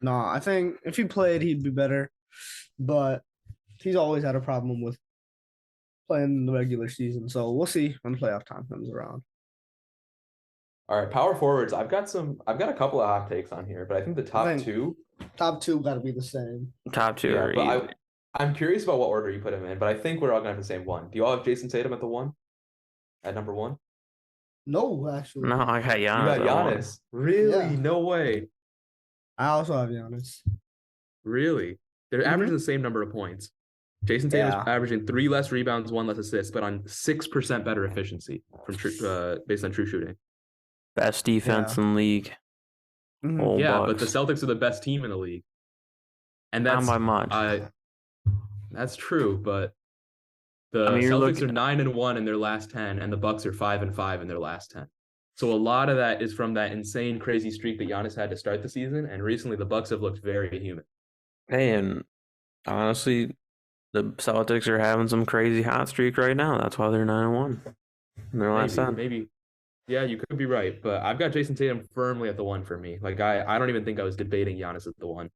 no, I think if he played, he'd be better. But he's always had a problem with playing in the regular season. So we'll see when playoff time comes around. All right, power forwards. I've got a couple of hot takes on here, but I think the top two got to be the same. Top 2 are but I'm curious about what order you put him in, but I think we're all gonna have the same one. Do you all have Jason Tatum at the 1? At number 1? No, actually. No, I got Giannis. You got Giannis. Really? Yeah. No way. I also have Giannis. Really? They're averaging the same number of points. Jason Tatum's averaging 3 less rebounds, 1 less assists, but on 6% better efficiency from based on true shooting. Best defense in the league. Yeah, but the Celtics are the best team in the league, and that's not by much. That's true, but the Celtics are 9-1 in their last 10, and the Bucks are 5-5 in their last 10. So a lot of that is from that insane, crazy streak that Giannis had to start the season, and recently the Bucks have looked very human. Hey, and honestly, the Celtics are having some crazy hot streak right now. That's why they're 9-1 in their last 10. Maybe. Yeah, you could be right, but I've got Jason Tatum firmly at the 1 for me. Like I don't even think I was debating Giannis at the 1.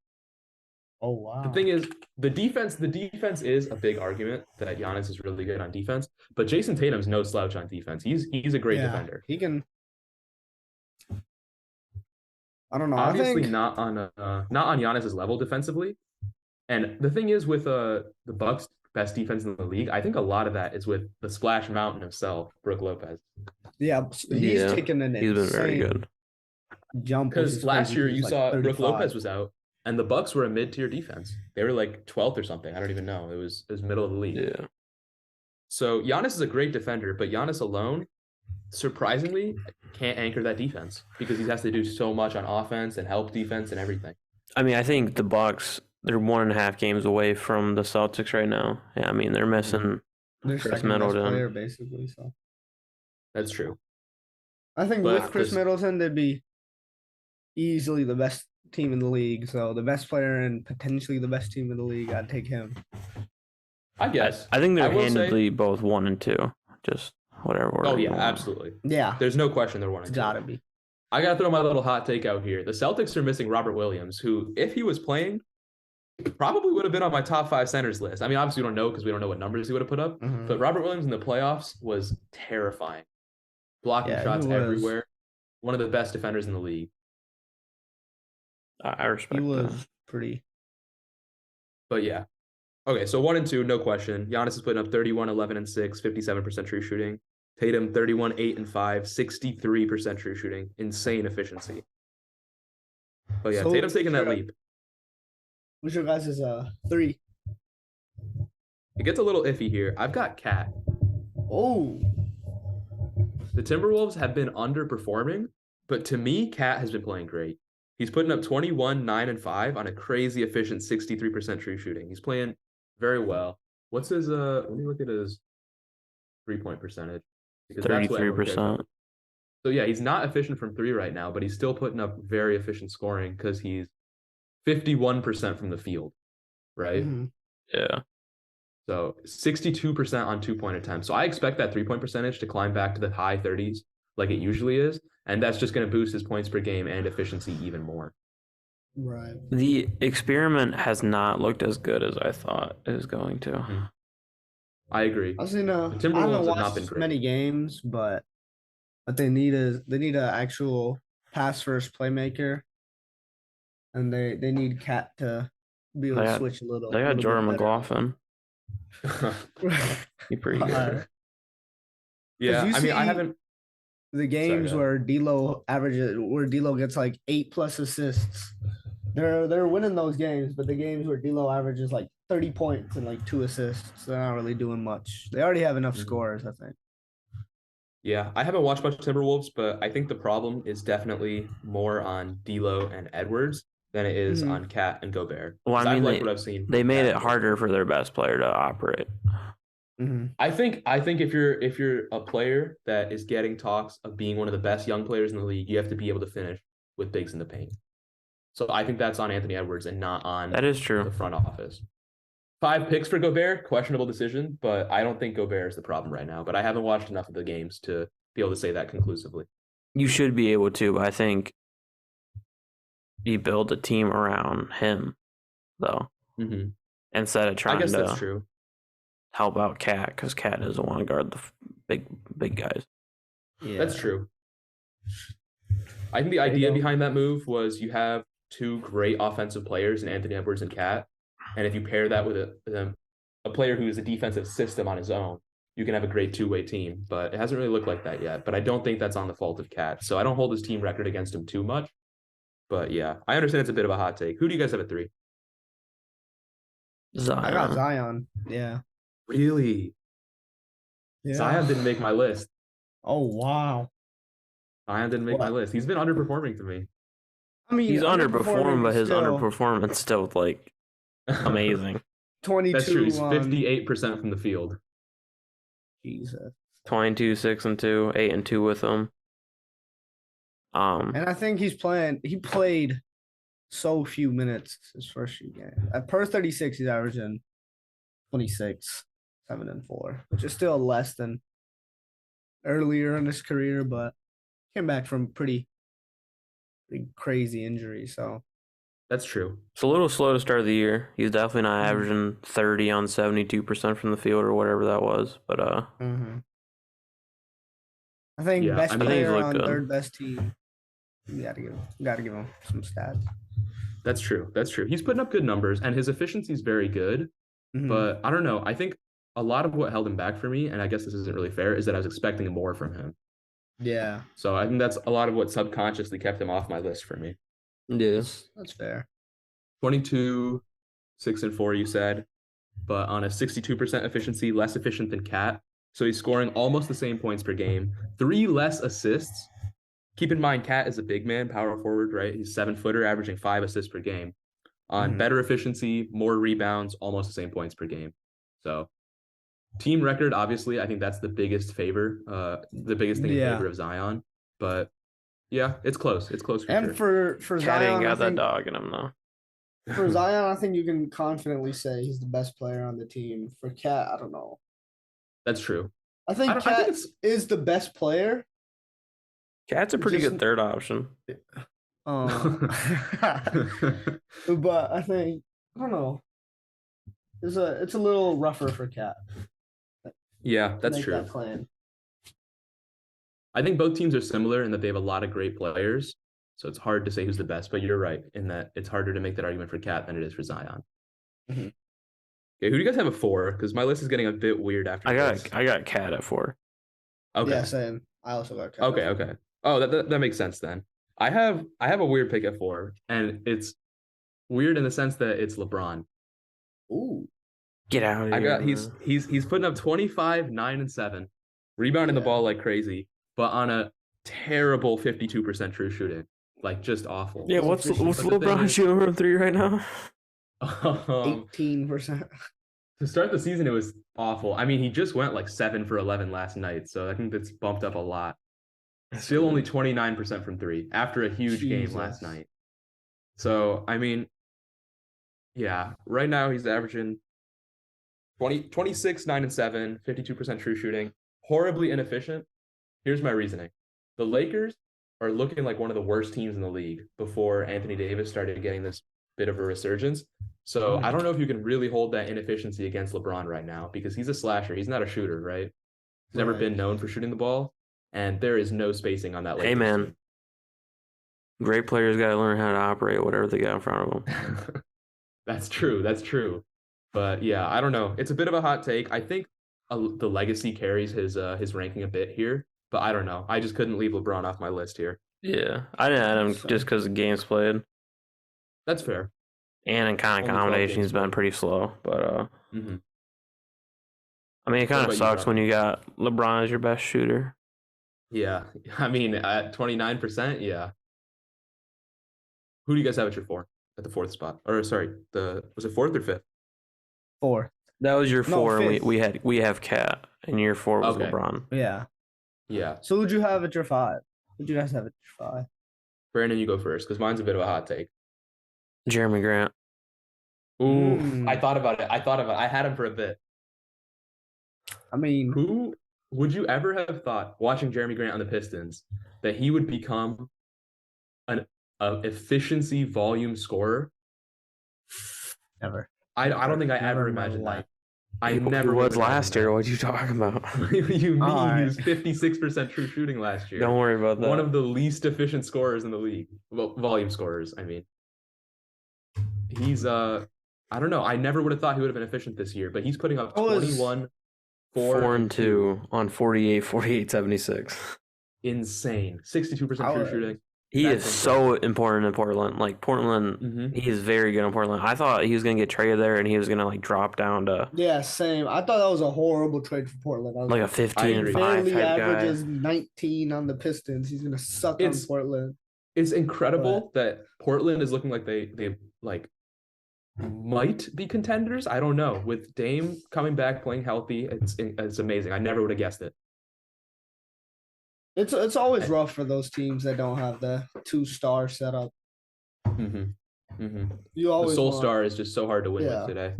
Oh wow. The thing is, the defense is a big argument that Giannis is really good on defense, but Jason Tatum's no slouch on defense. He's a great defender. He can. I don't know. Obviously, not on Giannis's level defensively. And the thing is with the Bucks best defense in the league, I think a lot of that is with the splash mountain himself, Brook Lopez. Yeah, he's taken an he's been very good jump. Because last year you saw 35. Brook Lopez was out, and the Bucks were a mid-tier defense. They were like 12th or something. I don't even know. It was middle of the league. Yeah. So Giannis is a great defender, but Giannis alone, surprisingly, can't anchor that defense because he has to do so much on offense and help defense and everything. I mean, I think the Bucks, they're 1.5 games away from the Celtics right now. Yeah, I mean, they're missing Chris Middleton. Player, basically, so. That's true. I think with Chris Middleton, they'd be easily the best team in the league. So the best player and potentially the best team in the league, I'd take him. I guess. I think they're handedly both 1 and 2. Just whatever. Oh yeah, absolutely. Yeah. There's no question they're 1 and 2. It's gotta be. I gotta throw my little hot take out here. The Celtics are missing Robert Williams, who, if he was playing, probably would have been on my top 5 centers list. I mean, obviously we don't know because we don't know what numbers he would have put up. Mm-hmm. But Robert Williams in the playoffs was terrifying. Blocking shots everywhere. One of the best defenders in the league. I respect that. He was pretty. But yeah. Okay, so 1 and 2, no question. Giannis is putting up 31, 11, and 6, 57% true shooting. Tatum, 31, 8, and 5, 63% true shooting. Insane efficiency. But yeah, so Tatum's taking that leap. What's your guys' 3? It gets a little iffy here. I've got Cat. Oh. The Timberwolves have been underperforming, but to me, Cat has been playing great. He's putting up 21, 9, and 5 on a crazy efficient 63% true shooting. He's playing very well. What's his let me look at his 3-point percentage. 33%. So yeah, he's not efficient from 3 right now, but he's still putting up very efficient scoring because he's 51% from the field, right? Mm-hmm. Yeah. So 62% on 2-point attempts. So I expect that 3-point percentage to climb back to the high 30s like it usually is. And that's just going to boost his points per game and efficiency even more. Right. The experiment has not looked as good as I thought it was going to. Mm-hmm. I agree. I haven't watched many games, but what they need is an actual pass first playmaker, and they need Cat to be able to switch a little. They got Jordan McLaughlin. He's pretty good. Yeah, I mean, I haven't. The games where D'Lo gets like 8+ assists, they're winning those games. But the games where D'Lo averages like 30 points and like 2 assists, they're not really doing much. They already have enough scorers, I think. Yeah, I haven't watched much Timberwolves, but I think the problem is definitely more on D'Lo and Edwards than it is on Cat and Gobert. Well, I mean, what I've seen. They made it harder for their best player to operate. Mm-hmm. I think if you're a player that is getting talks of being one of the best young players in the league, you have to be able to finish with bigs in the paint. So I think that's on Anthony Edwards and not on that is true. The front office. 5 picks for Gobert, questionable decision, but I don't think Gobert is the problem right now. But I haven't watched enough of the games to be able to say that conclusively. You should be able to, but I think you build a team around him, though, instead of trying that's true. Help out Cat, because Cat doesn't want to guard the big guys. Yeah. That's true. I think the idea behind that move was you have 2 great offensive players in Anthony Edwards and Cat, and if you pair that with a player who is a defensive system on his own, you can have a great 2-way team. But it hasn't really looked like that yet. But I don't think that's on the fault of Cat. So I don't hold his team record against him too much. But yeah, I understand it's a bit of a hot take. Who do you guys have at 3? Zion. I got Zion. Yeah. Really? Yeah. Zion didn't make my list. Oh, wow. Zion didn't make my list. He's been underperforming to me. I mean, he's underperforming, but his underperformance still like amazing. 22. That's true. He's 58% from the field. Jesus. 22, 6 and 2, 8 and 2 with him. And I think he played so few minutes his first few games. At per 36, he's averaging 26, 7 and 4, which is still less than earlier in his career, but came back from pretty crazy injury. So that's true. It's a little slow to start the year. He's definitely not averaging 30 on 72% from the field or whatever that was. But I think best player on third best team. You gotta give him some stats. That's true. He's putting up good numbers, and his efficiency is very good. But I don't know. I think a lot of what held him back for me, and I guess this isn't really fair, is that I was expecting more from him. Yeah. So I think that's a lot of what subconsciously kept him off my list for me. Yes, that's fair. 22, 6 and 4, you said, but on a 62% efficiency, less efficient than Cat. So he's scoring almost the same points per game, 3 less assists. Keep in mind, Cat is a big man, power forward, right? He's 7-footer, averaging 5 assists per game. On better efficiency, more rebounds, almost the same points per game. So team record, obviously, I think that's the biggest favor, the biggest thing in favor of Zion. But yeah, it's close. It's close for sure. for Cat Zion, ain't got that dog in him though. For Zion, I think you can confidently say he's the best player on the team. For Cat, I don't know. That's true. I think Cat is the best player. Cat's a pretty good third option. But I think I don't know. It's a little rougher for Cat. Yeah, that's true. That claim. I think both teams are similar in that they have a lot of great players. So it's hard to say who's the best, but you're right in that it's harder to make that argument for Cat than it is for Zion. Okay, who do you guys have at 4? Because my list is getting a bit weird after I got Cat at 4. Okay. Yeah, same. I also got Cat. Okay. Oh, that makes sense then. I have a weird pick at 4, and it's weird in the sense that it's LeBron. Ooh. Get out of here. He's putting up 25, 9, and 7, rebounding the ball like crazy, but on a terrible 52% true shooting. Like just awful. Yeah, what's LeBron shooting from 3 right now? 18%. To start the season, it was awful. I mean, he just went like 7 for 11 last night, so I think that's bumped up a lot. Still only 29% from 3 after a huge game last night. So, I mean, yeah, right now he's averaging 26, 9, and 7, 52% true shooting, horribly inefficient. Here's my reasoning. The Lakers are looking like one of the worst teams in the league before Anthony Davis started getting this bit of a resurgence. So I don't know if you can really hold that inefficiency against LeBron right now because he's a slasher. He's not a shooter, right? He's never been known for shooting the ball, and there is no spacing on that Lakers Hey, man. team. Great players got to learn how to operate whatever they got in front of them. That's true. But yeah, I don't know. It's a bit of a hot take. I think the legacy carries his ranking a bit here. But I don't know. I just couldn't leave LeBron off my list here. Yeah, I didn't add him just because of games played. That's fair. And in kind of combination, he's been pretty slow. But I mean, it kind of sucks when you got LeBron as your best shooter. Yeah, I mean, at 29%, yeah. Who do you guys have at your 4 at the 4th spot? Or sorry, was it 4th or 5th? 4. That was your 4. And we have Cat, and your 4 was LeBron. Yeah. Yeah. So who'd you have at your 5? Who'd you guys have at your 5? Brandon, you go first because mine's a bit of a hot take. Jeremy Grant. Ooh, I thought about it. I had him for a bit. I mean, who would you ever have thought watching Jeremy Grant on the Pistons that he would become an efficiency volume scorer? Never. I don't think I ever imagined that. I never was last year. What are you talking about? You mean he was 56% true shooting last year? Don't worry about that. One of the least efficient scorers in the league. Well, volume scorers, I mean. He's I don't know. I never would have thought he would have been efficient this year, but he's putting up 21, 4 and 2 on 48, 76. Insane. 62% true shooting. He is so important in Portland. Like Portland, he is very good in Portland. I thought he was gonna get traded there and he was gonna like drop down to. Yeah, same. I thought that was a horrible trade for Portland. Like a 15 and 5 barely type averages guy. 19 on the Pistons. He's gonna suck on Portland. It's incredible that Portland is looking like they like might be contenders. I don't know. With Dame coming back, playing healthy, it's amazing. I never would have guessed it. It's always rough for those teams that don't have the 2-star setup. You always the Soul Star is just so hard to win with today.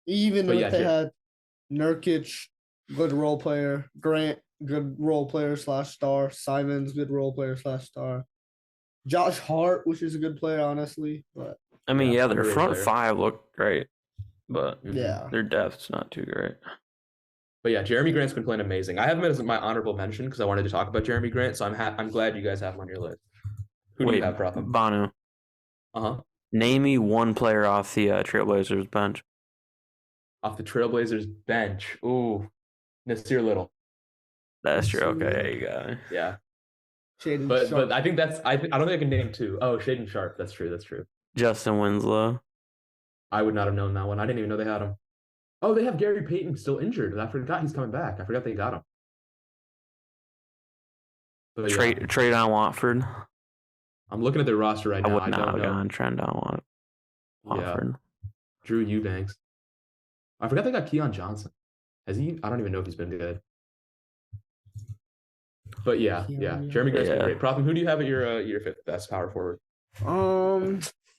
Even if they had Nurkic, good role player, Grant, good role player / star, Simons, good role player / star, Josh Hart, which is a good player, honestly. But I mean, their front 5 looked great, but their depth's not too great. But yeah, Jeremy Grant's been playing amazing. I have him as my honorable mention because I wanted to talk about Jeremy Grant, so I'm glad you guys have him on your list. Who do you have, Pratham? Banu. Uh-huh. Name me one player off the Trailblazers bench. off the Trailblazers bench. Ooh, Nasir Little. That's true. Okay, there you go. Yeah. Shaedon But Sharpe. I think that's I don't think I can name two. Oh, Shaedon Sharpe. That's true. Justin Winslow. I would not have known that one. I didn't even know they had him. Oh, they have Gary Payton still injured. I forgot he's coming back. I forgot they got him. But Trade on Watford. I'm looking at their roster right now. I would not have gone trend on Watford. Yeah. Drew Eubanks. I forgot they got Keon Johnson. Has he? I don't even know if he's been good. But yeah. Jeremy Grant's been great. Protham, who do you have at your fifth best power forward?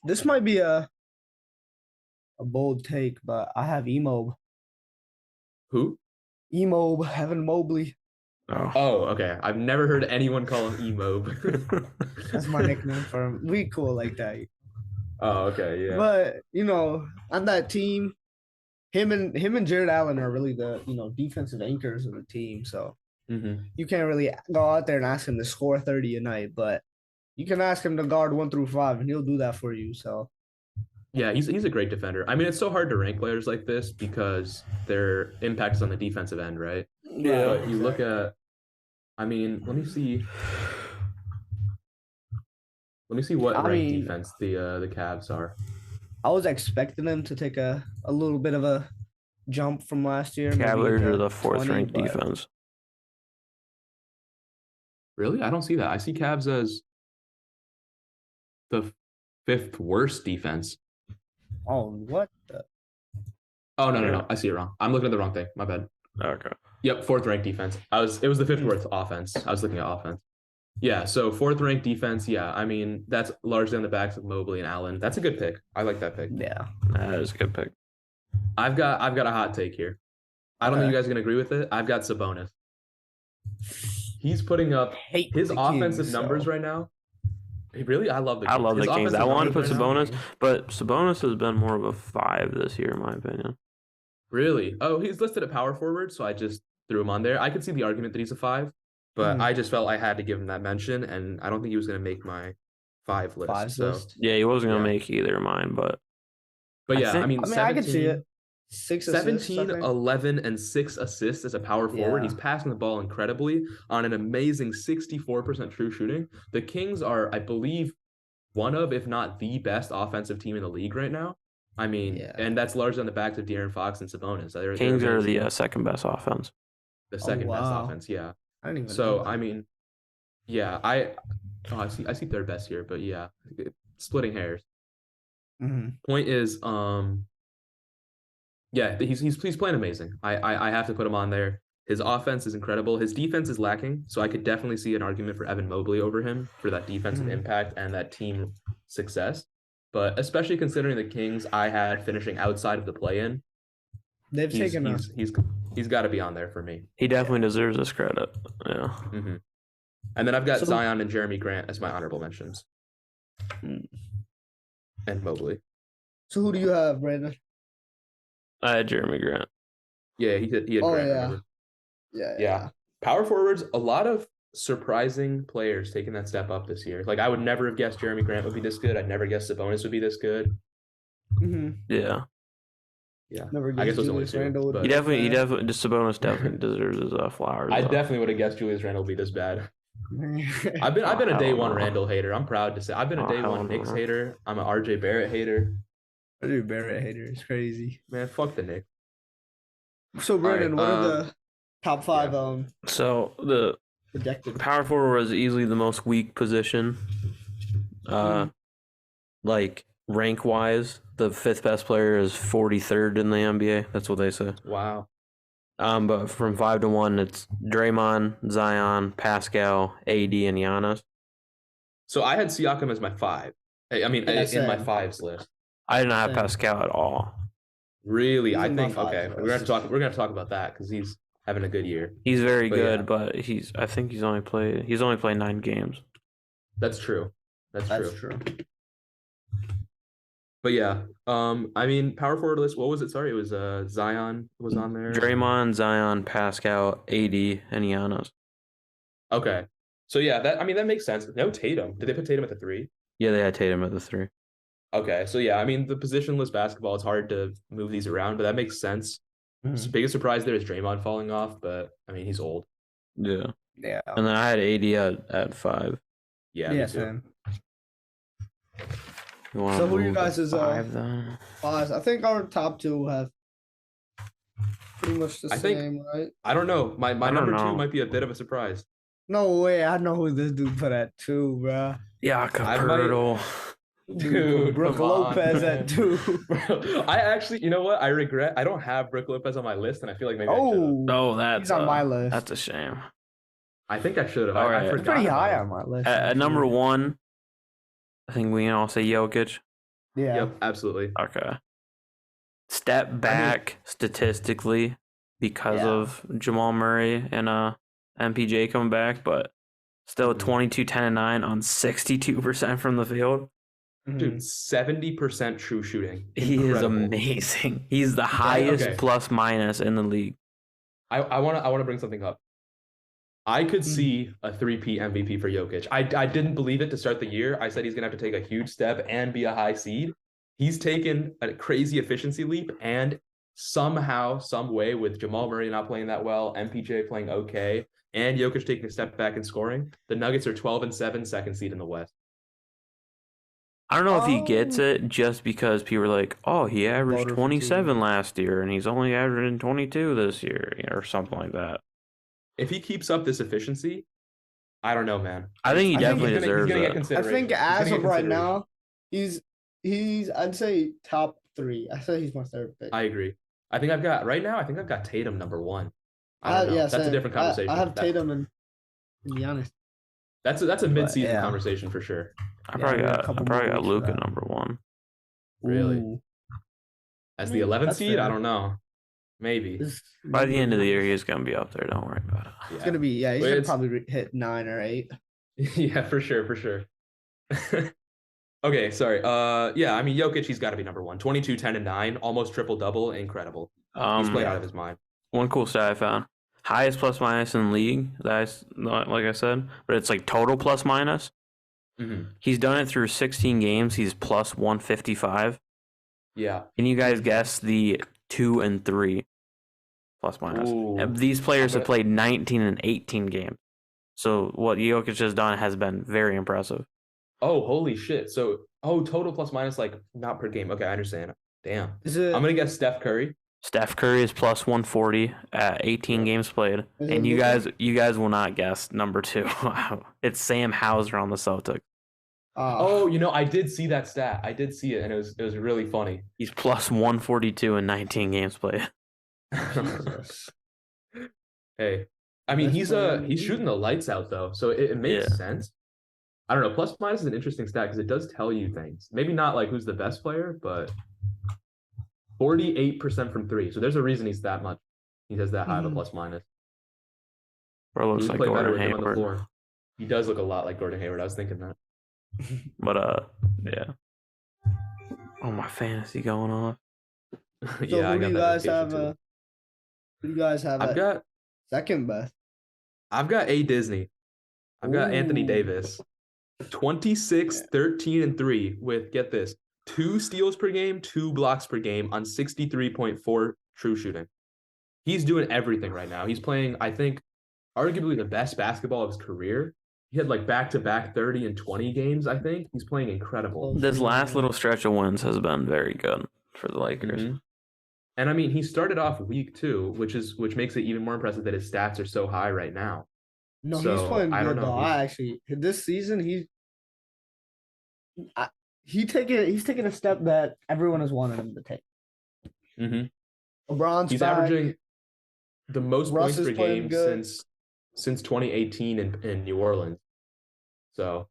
This might be a bold take, but I have Emob. Who? Emob, Evan Mobley. Oh, okay. I've never heard anyone call him Emob. That's my nickname for him. We cool like that. Oh, okay, yeah. But on that team, him and Jared Allen are really the defensive anchors of the team. So you can't really go out there and ask him to score 30 a night, but you can ask him to guard 1 through 5, and he'll do that for you. So yeah, he's a great defender. I mean, it's so hard to rank players like this because their impact is on the defensive end, right? Yeah. But you look at, I mean, let me see what ranked defense the Cavs are. I was expecting them to take a little bit of a jump from last year. Cavaliers are the 4th ranked defense. Really? I don't see that. I see Cavs as the 5th worst defense. Oh, what the? Oh, no. I see it wrong. I'm looking at the wrong thing. My bad. Okay. Yep, 4th ranked defense. It was the 5th worst offense. I was looking at offense. Yeah, so 4th ranked defense. Yeah, I mean, that's largely on the backs of Mobley and Allen. That's a good pick. I like that pick. Yeah. That is a good pick. I've got a hot take here. I don't think you guys are gonna agree with it. I've got Sabonis. He's putting up his offensive numbers right now. Really, I love the Kings. I want to put Sabonis, but Sabonis has been more of a 5 this year, in my opinion. Really? Oh, he's listed at power forward, so I just threw him on there. I could see the argument that he's a 5, but I just felt I had to give him that mention, and I don't think he was going to make my 5 list. Yeah, he wasn't going to make either of mine, but yeah, I mean, I could see it. 17, 11, and 6 assists as a power forward. He's passing the ball incredibly on an amazing 64% true shooting. The Kings are, I believe, one of, if not the best offensive team in the league right now. I mean, and that's largely on the backs of De'Aaron Fox and Sabonis. Kings are the 2nd best offense. The 2nd best offense, yeah. I didn't even know that. I mean, yeah, I see 3rd best here, but yeah, splitting hairs. Point is, yeah, he's playing amazing. I have to put him on there. His offense is incredible. His defense is lacking, so I could definitely see an argument for Evan Mobley over him for that defensive impact and that team success. But especially considering the Kings, I had finishing outside of the play-in. He's got to be on there for me. He definitely deserves this credit. Yeah. And then I've got Zion and Jeremy Grant as my honorable mentions. And Mobley. So who do you have, Brandon? I had Jeremy Grant. Yeah, he had Grant. Yeah. Power forwards, a lot of surprising players taking that step up this year. Like, I would never have guessed Jeremy Grant would be this good. I'd never guessed Sabonis would be this good. Yeah. Never I guess it was only 2. He definitely, Sabonis definitely deserves his flowers. I definitely would have guessed Julius Randle would be this bad. I've been a day one Randle hater. I'm proud to say I've been a day one Knicks hater. I'm an RJ Barrett hater. RJ Barrett hater is crazy. Man, fuck the Knicks. So Brandon, what are the top 5? So the projected power forward was easily the most weak position. Like rank wise, the 5th best player is 43rd in the NBA. That's what they say. Wow. But from 5 to 1, it's Draymond, Zion, Pascal, AD, and Giannis. So I had Siakam as my 5. I mean, in my 5s list. I did not have Pascal at all. Really? I think we're gonna talk about that because he's having a good year. He's very good, but I think he's only played 9 games. That's true. That's true. But yeah, I mean, power forward list. What was it? Sorry, it was Zion was on there. Draymond, Zion, Pascal, AD, and Giannis. Okay, so yeah, that makes sense. No Tatum. Did they put Tatum at the 3? Yeah, they had Tatum at the 3. Okay, so yeah, I mean the positionless basketball, it's hard to move these around, but that makes sense. Biggest surprise there is Draymond falling off, but I mean he's old. Yeah. Yeah. And then I had AD at 5. Yeah, Yeah, me too. same. So who you guys is 5 then? fives? I think our top two have pretty much the same, right? I don't know. My don't number know. 2 might be a bit of a surprise. No way. I know who this dude put at 2, bro. Jakob I might- Poeltl. Dude, Brooke come on, Lopez man. at 2. Bro, I actually, you know what? I regret I don't have Brooke Lopez on my list, and I feel like maybe I should. Oh, Oh, that's he's on my list. That's a shame. I think I should have. All I right. forgot pretty about high it. on my list. At number actually. 1, I think we can all say Jokic. Yeah. Yep, absolutely. Okay. Step back statistically because Yeah. of Jamal Murray and MPJ coming back, but still Mhm. 22, 10, and 9 on 62% from the field. Dude, 70% true shooting. He is Incredible. amazing. He's the highest okay. plus minus in the league. I wanna bring something up. I could Mhm. see a 3-peat MVP for Jokic. I didn't believe it to start the year. I said he's gonna have to take a huge step and be a high seed. He's taken a crazy efficiency leap, and somehow, some way, with Jamal Murray not playing that well, MPJ playing okay, and Jokic taking a step back in scoring, the Nuggets are 12-7, second seed in the West. I don't know if he gets it just because people are like, oh, he averaged Voter 27 fatigue. last year and he's only averaging 22 this year or something like that. If he keeps up this efficiency, I don't know, man. I think he definitely he's deserves gonna get it. I consideration. think He's as gonna of get right consideration. now, he's I'd say top 3. I say he's my third pick. I agree. I think I've got Tatum number 1. I don't know. That's a same. different conversation. I have That- Tatum and to be honest. That's a mid-season yeah. conversation for sure. I Yeah, probably we have a got couple more weeks for Luka that. number 1. Really? Ooh, As the 11th that's seed, I fair. don't know. Maybe. this- By the end of the year, he's going to be up there. Don't worry about it. It's gonna be he's Wait, gonna it's- probably hit 9 or 8. Yeah, for sure. Okay, sorry. Yeah, I mean Jokic, he's got to be number 1. 22, 10, and 9, almost triple-double, incredible. He's playing out of his mind. One cool stat I found. Highest plus minus in the league, that's like I said, but it's like total plus minus. Mm-hmm. He's done it through 16 games. He's plus 155. Yeah. Can you guys guess the 2 and 3 plus minus? Ooh. These players I have bet- played 19 and 18 games. So what Jokic has done has been very impressive. Oh, holy shit. So, total plus minus, like, not per game. Okay, I understand. Damn. Is it? I'm going to guess Steph Curry. Steph Curry is plus 140 at 18 games played. Is And it you Luka? guys will not guess number 2. It's Sam Hauser on the Celtics. Oh, I did see that stat. I did see it, and it was really funny. He's plus 142 in 19 games played. Jesus. Hey, I mean, Best he's player in the he's league. shooting the lights out though, so it makes Yeah. sense. I don't know. Plus minus is an interesting stat because it does tell you things. Maybe not like who's the best player, but 48% from 3. So there's a reason he's that much. He has that high of a Mhm. plus minus. Or looks Who's like play better Gordon with him on the Hayward. floor? He does look a lot like Gordon Hayward. I was thinking that. But yeah. Oh, my fantasy going off. So Yeah, I who do got you that guys notification have? too. Who do you guys have? I've at got second best. A Disney. I've got Anthony Ooh. Davis. 26, 13, and 3 with, get this, 2 steals per game, 2 blocks per game on 63.4 true shooting. He's doing everything right now. He's playing, I think, arguably the best basketball of his career. He had like back-to-back 30 and 20 games, I think. He's playing incredible. This last little stretch of wins has been very good for the Lakers. Mhm. And I mean, he started off week 2, which makes it even more impressive that his stats are so high right now. No, he's So, playing I don't good know. though. This season he's taking a step that everyone has wanted him to take. Mm-hmm. LeBron's He's back. averaging the most Russ points is per playing game good. since 2018 in New Orleans. So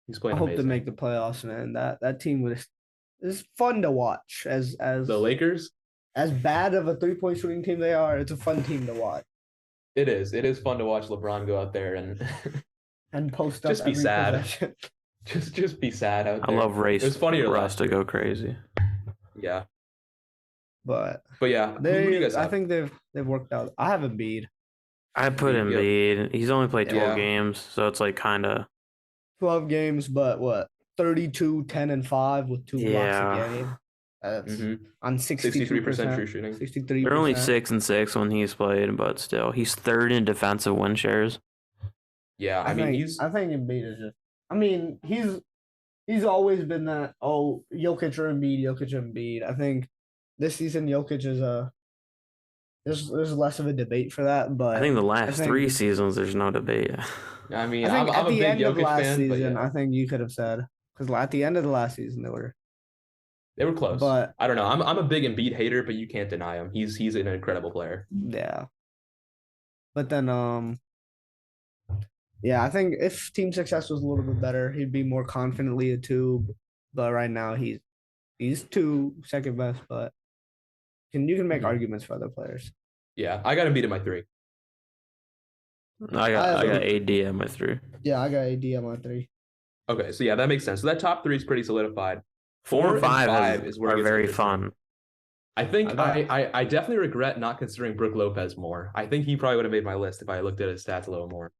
he's I playing hope amazing. to make the playoffs, man. That team was it's fun to watch. As The Lakers, as bad of a 3-point shooting team they are, it's a fun team to watch. it is fun to watch LeBron go out there and And post up Just be every sad. possession. just be sad out I there. love It was funnier Russ last to year. go crazy. Yeah, But but yeah, who do you guys I have? think they've worked out. I have Embiid. I put Yep. Embiid. He's only played 12 Yeah. games, so it's like kind of 12 games, but what? 32, 10, and 5 with 2 blocks a game. That's on 63% true shooting. 63%. They're only 6 and 6 when he's played, but still, he's third in defensive win shares. Yeah, I think Embiid is just. I mean, he's always been that. Oh, Jokic or Embiid. I think this season Jokic is there's less of a debate for that, but I think the last 3 seasons there's no debate. I mean, I'm at the big end of Jokic last fan, season, I think you could have said, because at the end of the last season they were close. But I don't know. I'm a big Embiid hater, but you can't deny him. He's an incredible player. Yeah. But then yeah, I think if team success was a little bit better, he'd be more confidently a 2. But right now he's 2, second best, but you can make arguments for other players. Yeah, I got Embiid at my 3. I got AD at my 3. Yeah, I got AD at my 3. Okay, so yeah, that makes sense. So that top 3 is pretty solidified. 4 and 5 is where are very fun. I think I definitely regret not considering Brook Lopez more. I think he probably would have made my list if I looked at his stats a little more.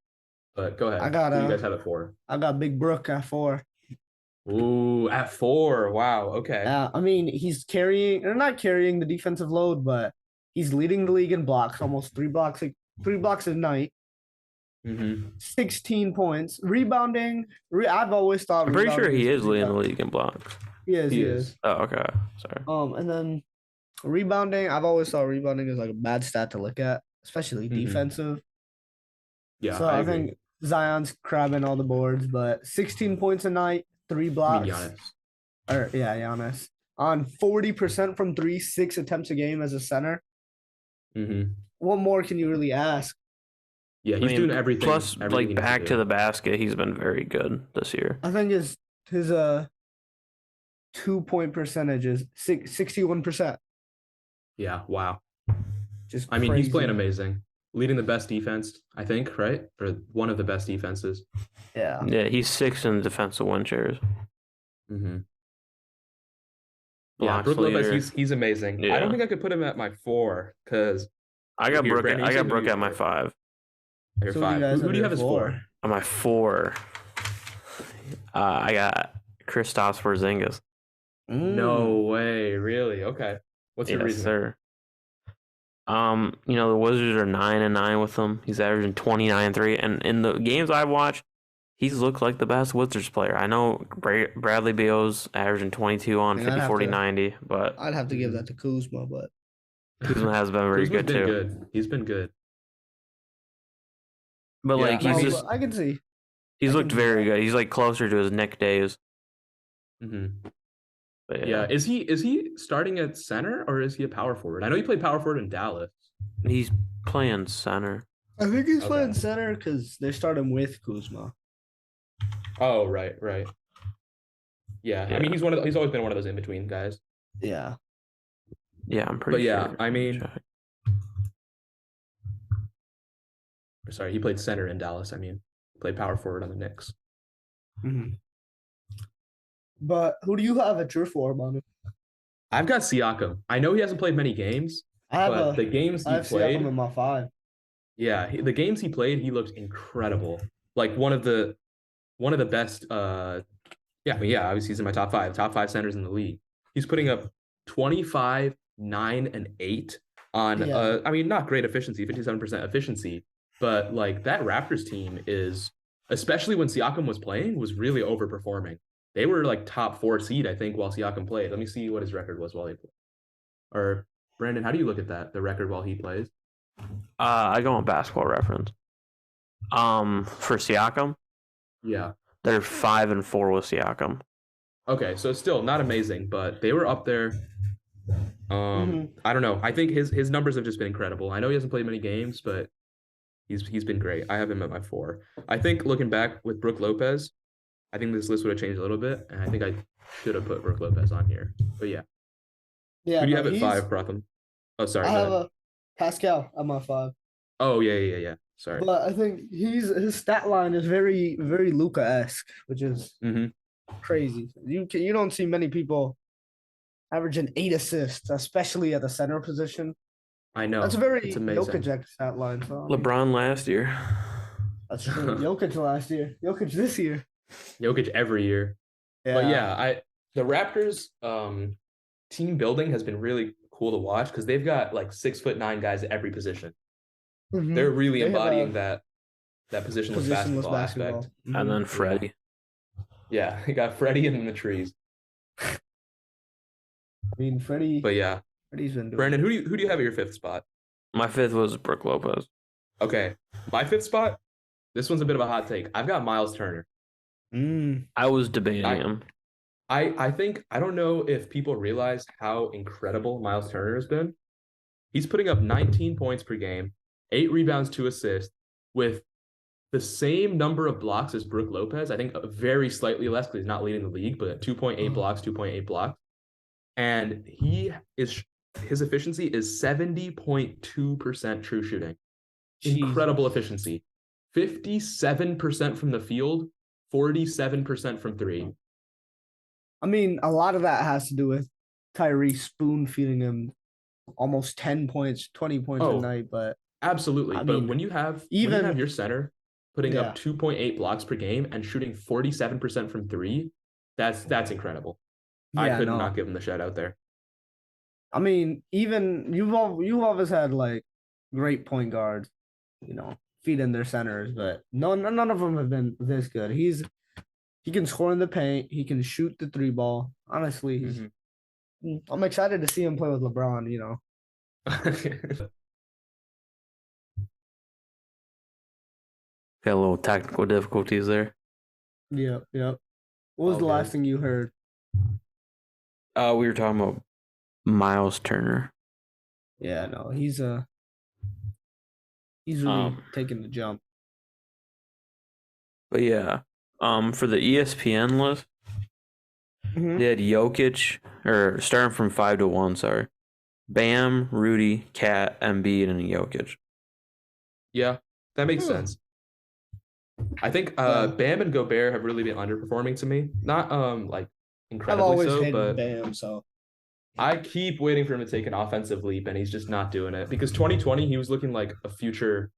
But go ahead. Who do you guys have at 4? I got Big Brook at 4. Ooh, at 4. Wow. Okay. Yeah, I mean, he's not carrying the defensive load, but he's leading the league in blocks, almost 3 blocks a night. 16 points. Rebounding. I've always thought. I'm pretty sure he is leading the league in blocks. He is. Oh, okay. Sorry. And then rebounding. I've always thought rebounding is like a bad stat to look at, especially defensive. Yeah. So I think Zion's grabbing all the boards, but 16 points a night, 3 blocks. Giannis. On 40% from 3, 6 attempts a game as a center. What more can you really ask? Yeah, he's doing everything. Plus, like back to the basket, he's been very good this year. I think his 2-point percentage is 61%. Yeah, wow. Just I mean, he's playing amazing. Leading the best defense, I think, right? Or one of the best defenses. Yeah. Yeah, he's 6th in defensive win shares. Yeah, Brook Lopez, he's amazing. Yeah. I don't think I could put him at my 4 because I got Brook at my 5. Your 5. Who do you have as 4? On my 4, I got Kristaps Porzingis. No way, really? Okay. What's your reason? Sir. The Wizards are 9-9 with him. He's averaging 29-3, and in the games I've watched, he's looked like the best Wizards player. I know Bradley Beal's averaging 22 on 50-40-90, but I'd have to give that to Kuzma, but Kuzma has been very good too. Good. He's been good. But I can see. He's looked very good. He's like closer to his Nick days. But yeah. Is he starting at center or is he a power forward? I know he played power forward in Dallas. He's playing center. I think he's playing center because they start him with Kuzma. Oh, right. Yeah, I mean he's always been one of those in between guys. Yeah. Yeah, I'm pretty sure. But yeah, I mean. Sorry, he played center in Dallas. I mean, played power forward on the Knicks. But who do you have at your 4, Manu? I've got Siakam. I know he hasn't played many games, but the games he played. Siakam in my 5. Yeah, the games he played, he looked incredible. Like one of the best. Obviously he's in my top 5 centers in the league. He's putting up 25, 9, and 8 on. I mean, not great efficiency, 57% efficiency. But like that Raptors team is, especially when Siakam was playing, was really overperforming. They were like top 4 seed, I think, while Siakam played. Let me see what his record was while he played. Or Brandon, how do you look at that? The record while he plays? I go on Basketball Reference. For Siakam, yeah, they're 5-4 with Siakam. Okay, so still not amazing, but they were up there. I don't know. I think his numbers have just been incredible. I know he hasn't played many games, but he's been great. I have him at my 4. I think looking back with Brook Lopez, I think this list would have changed a little bit, and I think I should have put Brook Lopez on here. But yeah. Who do you have at 5, Pratham? Oh, sorry. I have Pascal at my 5. Oh yeah. Sorry. But I think his stat line is very, very Luka-esque, which is crazy. You don't see many people averaging 8 assists, especially at the center position. I know. That's a very Jokic stat line. So. LeBron last year. That's true. Jokic last year. Jokic this year. Jokic every year. But yeah, the Raptors team building has been really cool to watch because they've got like 6'9" guys at every position. They're really embodying that positionless basketball aspect. And then Freddie. Yeah, he got Freddie in the trees. I mean, Freddie. But yeah, Freddie's been doing. Brandon, who do you have at your fifth spot? My fifth was Brook Lopez. Okay, my fifth spot. This one's a bit of a hot take. I've got Miles Turner. I was debating him. I think I don't know if people realize how incredible Miles Turner has been. He's putting up 19 points per game, 8 rebounds, 2 assists, with the same number of blocks as Brook Lopez. I think very slightly less because he's not leading the league, but 2.8 blocks, 2.8 blocks. And his efficiency is 70.2% true shooting. Jeez. Incredible efficiency. 57% from the field, 47% from three. I mean, a lot of that has to do with Tyrese spoon feeding him almost 10 points, 20 points a night. But absolutely. But when you have your center putting up 2.8 blocks per game and shooting 47% from three, that's incredible. I could not give him the shout out there. I mean, even you've always had like great point guards, feeding their centers, but none of them have been this good. He can score in the paint. He can shoot the 3 ball. Honestly, I'm excited to see him play with LeBron. Got a little technical difficulties there. Yep. What was the last thing you heard? We were talking about Miles Turner. Yeah, no, he's really taking the jump. But yeah, for the ESPN list, they had Jokic, or starting from 5 to 1. Sorry, Bam, Rudy, Cat, Embiid, and Jokic. Yeah, that makes sense. I think Bam and Gobert have really been underperforming to me. Not like incredibly I've always so, hated but Bam, so I keep waiting for him to take an offensive leap, and he's just not doing it. Because 2020, he was looking like a future,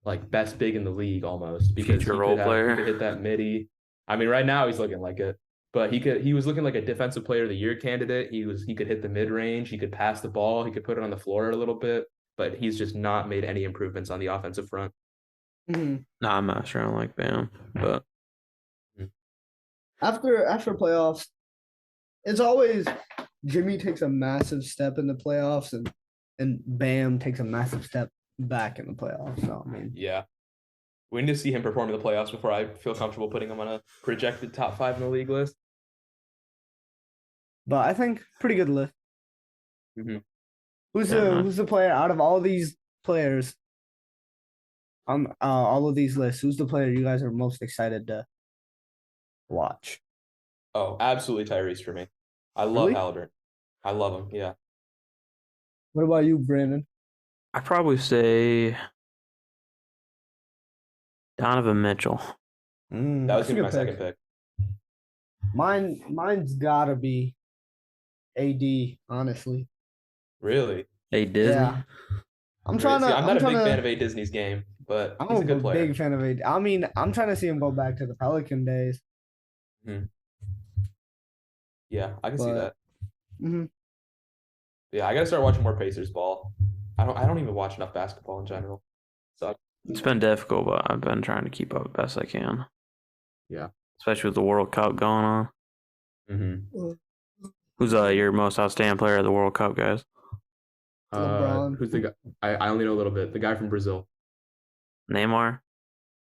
like best big in the league almost. Because future role player. He could hit that midi. I mean, right now he's looking like it, but he was looking like a defensive player of the year candidate. He could hit the mid range. He could pass the ball. He could put it on the floor a little bit. But he's just not made any improvements on the offensive front. Nah, I'm not sure I like Bam, but after playoffs, it's always Jimmy takes a massive step in the playoffs, and Bam takes a massive step back in the playoffs. So I mean, yeah, we need to see him perform in the playoffs before I feel comfortable putting him on a projected top 5 in the league list. But I think pretty good list. Who's the player out of all these players? All of these lists, who's the player you guys are most excited to watch? Oh, absolutely Tyrese for me. I love Halliburton. I love him, yeah. What about you, Brandon? I'd probably say Donovan Mitchell. That was going to be my second pick. Mine's gotta be AD, honestly. Really? A Disney? Yeah. I'm not a big fan of A Disney's game, but he's a good player. I'm a big fan of AD. I mean, I'm trying to see him go back to the Pelican days. Yeah, I can see that. Yeah, I gotta start watching more Pacers ball. I don't even watch enough basketball in general. So it's been difficult, but I've been trying to keep up the best I can. Yeah, especially with the World Cup going on. Who's your most outstanding player of the World Cup, guys? LeBron. Who's the guy? I only know a little bit. The guy from Brazil. Neymar?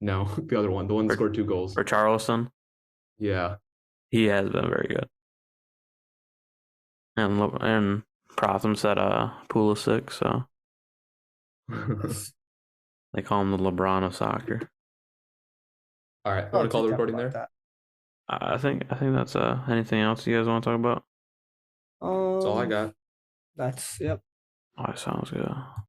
No, the other one. The one that scored 2 goals. For Charleston? Yeah. He has been very good. And Protham said Pulisic, so they call him the LeBron of soccer. All right, want to call the recording there? I think that's anything else you guys want to talk about? That's all I got. Yep. Oh, that sounds good.